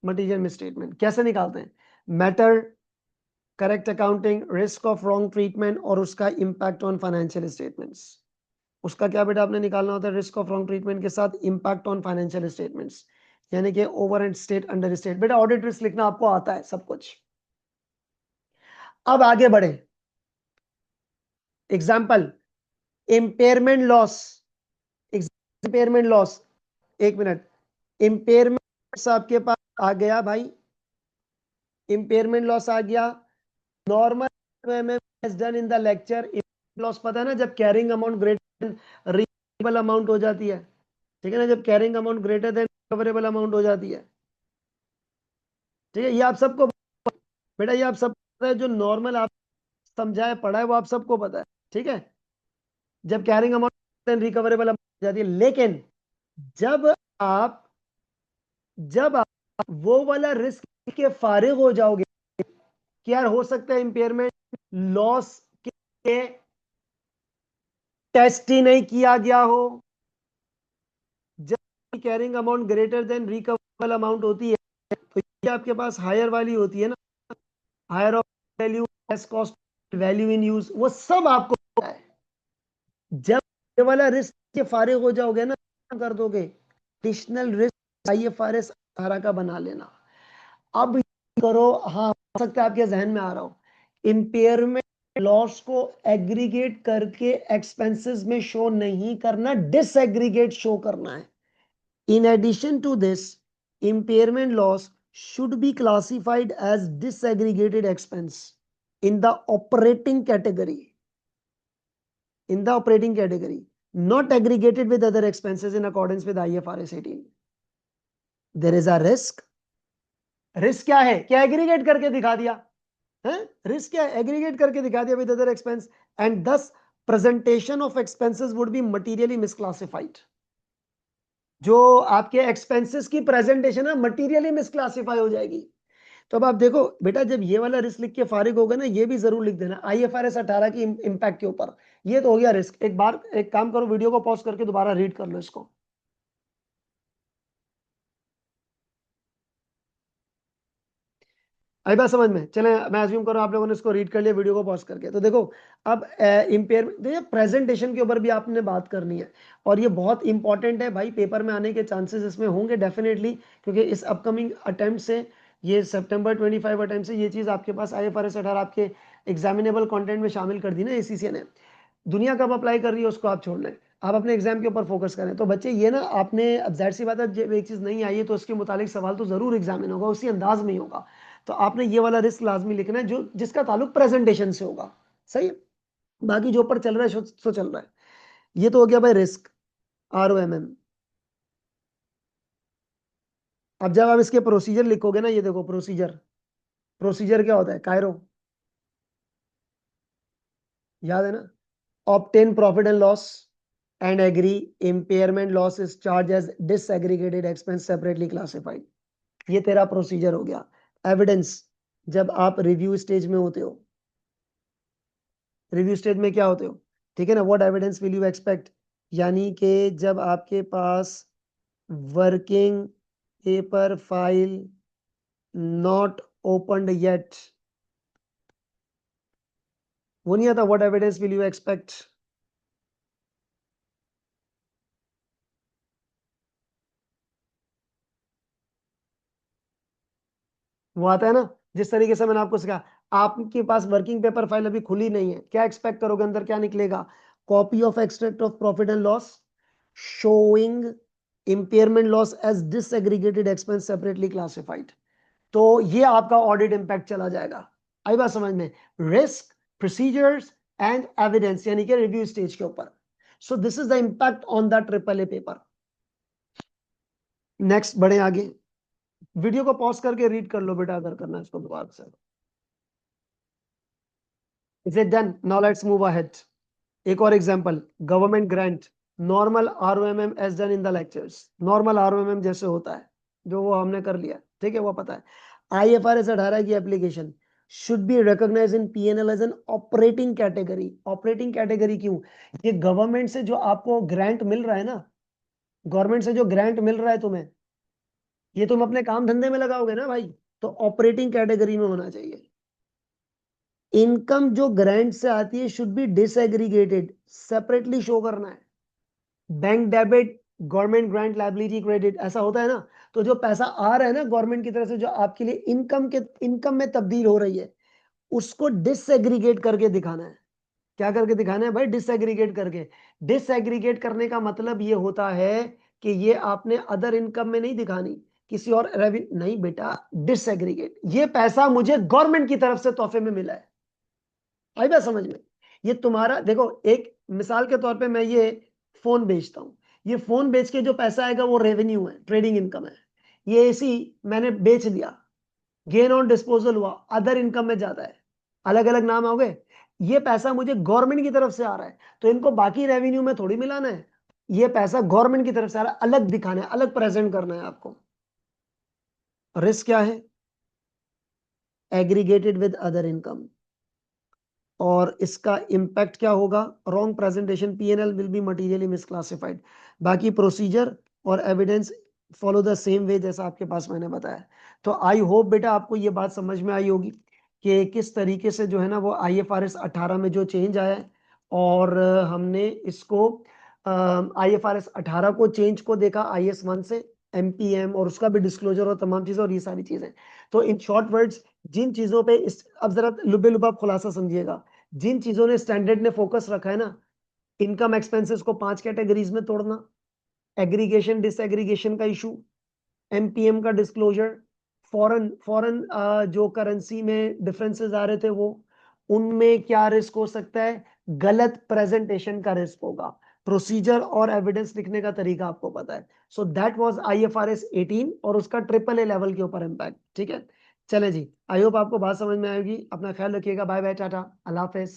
मटेरियल मिसस्टेटमेंट कैसे निकालते हैं? Matter, correct accounting, risk of wrong treatment और उसका इंपैक्ट ऑन फाइनेंशियल स्टेटमेंट्स। उसका क्या बेटा आपने निकालना होता है? रिस्क ऑफ रॉन्ग ट्रीटमेंट के साथ इंपैक्ट ऑन फाइनेंशियल स्टेटमेंट्स, यानी कि over and state under state. बेटा ऑडिट रिस्क लिखना आपको आता है सब कुछ। अब आगे बढ़े। Example, impairment loss. Impairment loss, एक मिनट। इम्पेयरमेंट आपके पास आ गया भाई, इम्पेयरमेंट लॉस आ गया। नॉर्मल में done in the lecture loss पता है ना, जब carrying amount greater recoverable amount हो जाती है। ठीक है ना, जब carrying amount greater than recoverable amount हो जाती है। ठीक है, ये आप सबको बेटा, ये आप सब पता है, जो नॉर्मल आप समझाए पढ़ा है वो आप सबको पता है। ठीक है, जब carrying amount than recoverable amount हो जाती है। लेकिन जब आप जब आप वो वाला रिस्क के फारिग हो जाओगे कि यार हो सकता है इम्पेयरमेंट लॉस के टेस्ट ही नहीं किया गया हो, जब carrying amount greater than recoverable amount होती है तो ये आपके पास हायर वाली होती है ना, higher of value, less cost, value in use, वो सब आपको पता है। जब ये वाला रिस्क के फारिग हो जाओगे ना, कर दोगे एडिशनल रिस्क आईएफआरएस 18 का बना लेना। अब करो, हाँ हो सकता है आपके जहन में आ रहा हो, इम्पेयरमेंट लॉस को एग्रीगेट करके एक्सपेंसेस में शो नहीं करना, डिसएग्रीगेट शो करना है। In addition to this, impairment loss should be classified as disaggregated expense in the operating category, in the operating category, not aggregated with other expenses in accordance with IFRS 18. There is a risk. Risk क्या है? क्या एग्रीगेट करके दिखा दिया है? रिस्क क्या है? एग्रीगेट करके दिखा दिया विद अदर एक्सपेंस, एंड दस presentation of expenses would be materially misclassified. जो आपके एक्सपेंसेस की प्रेजेंटेशन है मटीरियली मिसक्लासिफाई हो जाएगी। तो अब आप देखो बेटा, जब ये वाला रिस्क लिख के फारिग होगा ना, ये भी जरूर लिख देना आईएफआरएस 18 की इंपैक्ट के ऊपर। ये तो हो गया रिस्क। एक बार एक काम करो, वीडियो को पॉज करके दोबारा रीड कर लो इसको। आई बात समझ में? चले, मैं अज्यूम करूँ आप लोगों ने इसको रीड कर लिया वीडियो को पॉज करके। तो देखो, अब इम्पेयर देखिए, प्रेजेंटेशन के ऊपर भी आपने बात करनी है, और ये बहुत इंपॉर्टेंट है भाई, पेपर में आने के चांसेस इसमें होंगे डेफिनेटली, क्योंकि इस अपकमिंग अटेम्प्ट से, ये सितंबर 25 अटेम्प्ट से ये चीज़ आपके पास IFRS 18 आपके एग्जामिनेबल कंटेंट में शामिल कर दी ना ACCA ने। दुनिया कब अप्लाई कर रही है उसको आप छोड़ लें, आप अपने एग्जाम के ऊपर फोकस करें। तो बच्चे ये ना, आपने अब जाहिर सी बात है, जब एक चीज़ नहीं आई है तो उसके मुतालिक सवाल तो ज़रूर एग्जामिन होगा, उसी अंदाज में ही होगा। तो आपने ये वाला रिस्क लाजमी लिखना है जो जिसका ताल्लुक प्रेजेंटेशन से होगा। सही है, बाकी जो ऊपर चल रहा है सो चल रहा है। ये तो हो गया भाई रिस्क, ROMM। अब जब आप इसके प्रोसीजर लिखोगे ना, ये देखो प्रोसीजर, प्रोसीजर क्या होता है? कायरो, याद है ना? Obtain profit and loss and agree, impairment loss is charge as disaggregated expense separately classified. ये तेरा प्रोसीजर हो गया। एविडेंस, जब आप रिव्यू स्टेज में होते हो, रिव्यू स्टेज में क्या होते हो? ठीक है ना, what evidence will you expect, यानी कि जब आपके पास working paper file not opened yet, वो नहीं आता, what evidence will you expect. वो आता है ना, जिस तरीके से मैंने आपको सिखाया। आपके पास वर्किंग पेपर फाइल अभी खुली नहीं है, क्या एक्सपेक्ट करोगे अंदर क्या निकलेगा? Copy of extract of profit and loss showing impairment loss as disaggregated expense separately classified. तो ये आपका ऑडिट इंपैक्ट चला जाएगा। आई बात समझ में? रिस्क, प्रोसीजर्स एंड एविडेंस, यानी कि रिव्यू स्टेज के ऊपर। So this is the impact on the triple A paper. Next बढ़े आगे। वीडियो को पॉज करके रीड कर लो बेटा, अगर करना है इसको दोबारा से। Is it done? Now let's move ahead. एक और example, government grant, normal ROMM as done in the lectures. Normal ROMM जैसे होता है, जो वो हमने कर लिया, ठीक है, वो पता है। आईएफआरएस 18 की application should be recognized in P&L as an operating category. Operating category क्यों? ये गवर्नमेंट से जो आपको ग्रांट मिल रहा है ना, गवर्नमेंट से जो ग्रांट मिल रहा है तुम्हें, ये तुम अपने काम धंधे में लगाओगे ना भाई, तो ऑपरेटिंग कैटेगरी में होना चाहिए। इनकम जो ग्रांट से आती है should be disaggregated, separately show करना है। Bank debit, government grant, liability credit, ऐसा होता है ना। तो जो पैसा आ रहा है ना गवर्नमेंट की तरफ से, जो आपके लिए इनकम में तब्दील हो रही है, उसको डिसएग्रीगेट करके दिखाना है। क्या करके दिखाना है भाई? डिसएग्रीगेट करके। डिसएग्रीगेट करने का मतलब ये होता है कि ये आपने अदर इनकम में नहीं दिखानी, किसी और रेवेन्यू नहीं बेटा। डिसएग्रीगेट, ये पैसा मुझे गवर्नमेंट की तरफ से तोहफे में मिला है। आई बात समझ में? ये तुम्हारा देखो, एक मिसाल के तौर पे मैं ये फोन बेचता हूं, ये फोन बेच के जो पैसा आएगा वो रेवेन्यू है, ट्रेडिंग इनकम है। ये एसी मैंने बेच दिया, गेन ऑन डिस्पोजल हुआ, अदर इनकम में जाता है। अलग अलग नाम हो गए। ये पैसा मुझे गवर्नमेंट की तरफ से आ रहा है, तो इनको बाकी रेवेन्यू में थोड़ी मिलाना है। ये पैसा गवर्नमेंट की तरफ से आ रहा है, अलग दिखाना है, अलग प्रेजेंट करना है आपको। रिस्क क्या है? Aggregated with other income. और इसका इंपैक्ट क्या होगा? Wrong presentation, PNL will be materially misclassified. बाकी प्रोसीजर और evidence follow the same way जैसा आपके पास मैंने बताया। तो आई होप बेटा आपको ये बात समझ में आई होगी कि किस तरीके से जो है ना वो आईएफआरएस 18 में जो चेंज आया है, और हमने इसको आईएफआरएस 18 को चेंज को देखा आईएस 1 से, एमपीएम और उसका भी डिस्क्लोजर और तमाम चीजें और ये सारी चीजें। तो इन शॉर्ट वर्ड्स, जिन चीजों पे अब जरा लुबे लुबा खुलासा समझिएगा, जिन चीजों ने स्टैंडर्ड ने फोकस रखा है ना, इनकम एक्सपेंसेस को 5 कैटेगरीज में तोड़ना, एग्रीगेशन डिसएग्रीगेशन का इशू, एमपीएम का डिस्क्लोजर, फॉरेन फॉरेन जो करेंसी में डिफरेंसेस आ रहे थे वो, उनमें क्या रिस्क हो सकता है? गलत प्रेजेंटेशन का रिस्क होगा। प्रोसीजर और एविडेंस लिखने का तरीका आपको पता है। सो दैट वाज आईएफआरएस 18 और उसका ट्रिपल ए लेवल के ऊपर इम्पैक्ट। ठीक है, चले जी, आई होप आपको बात समझ में आएगी। अपना ख्याल रखिएगा। बाय बाय, टाटा, अल्लाह हाफिज।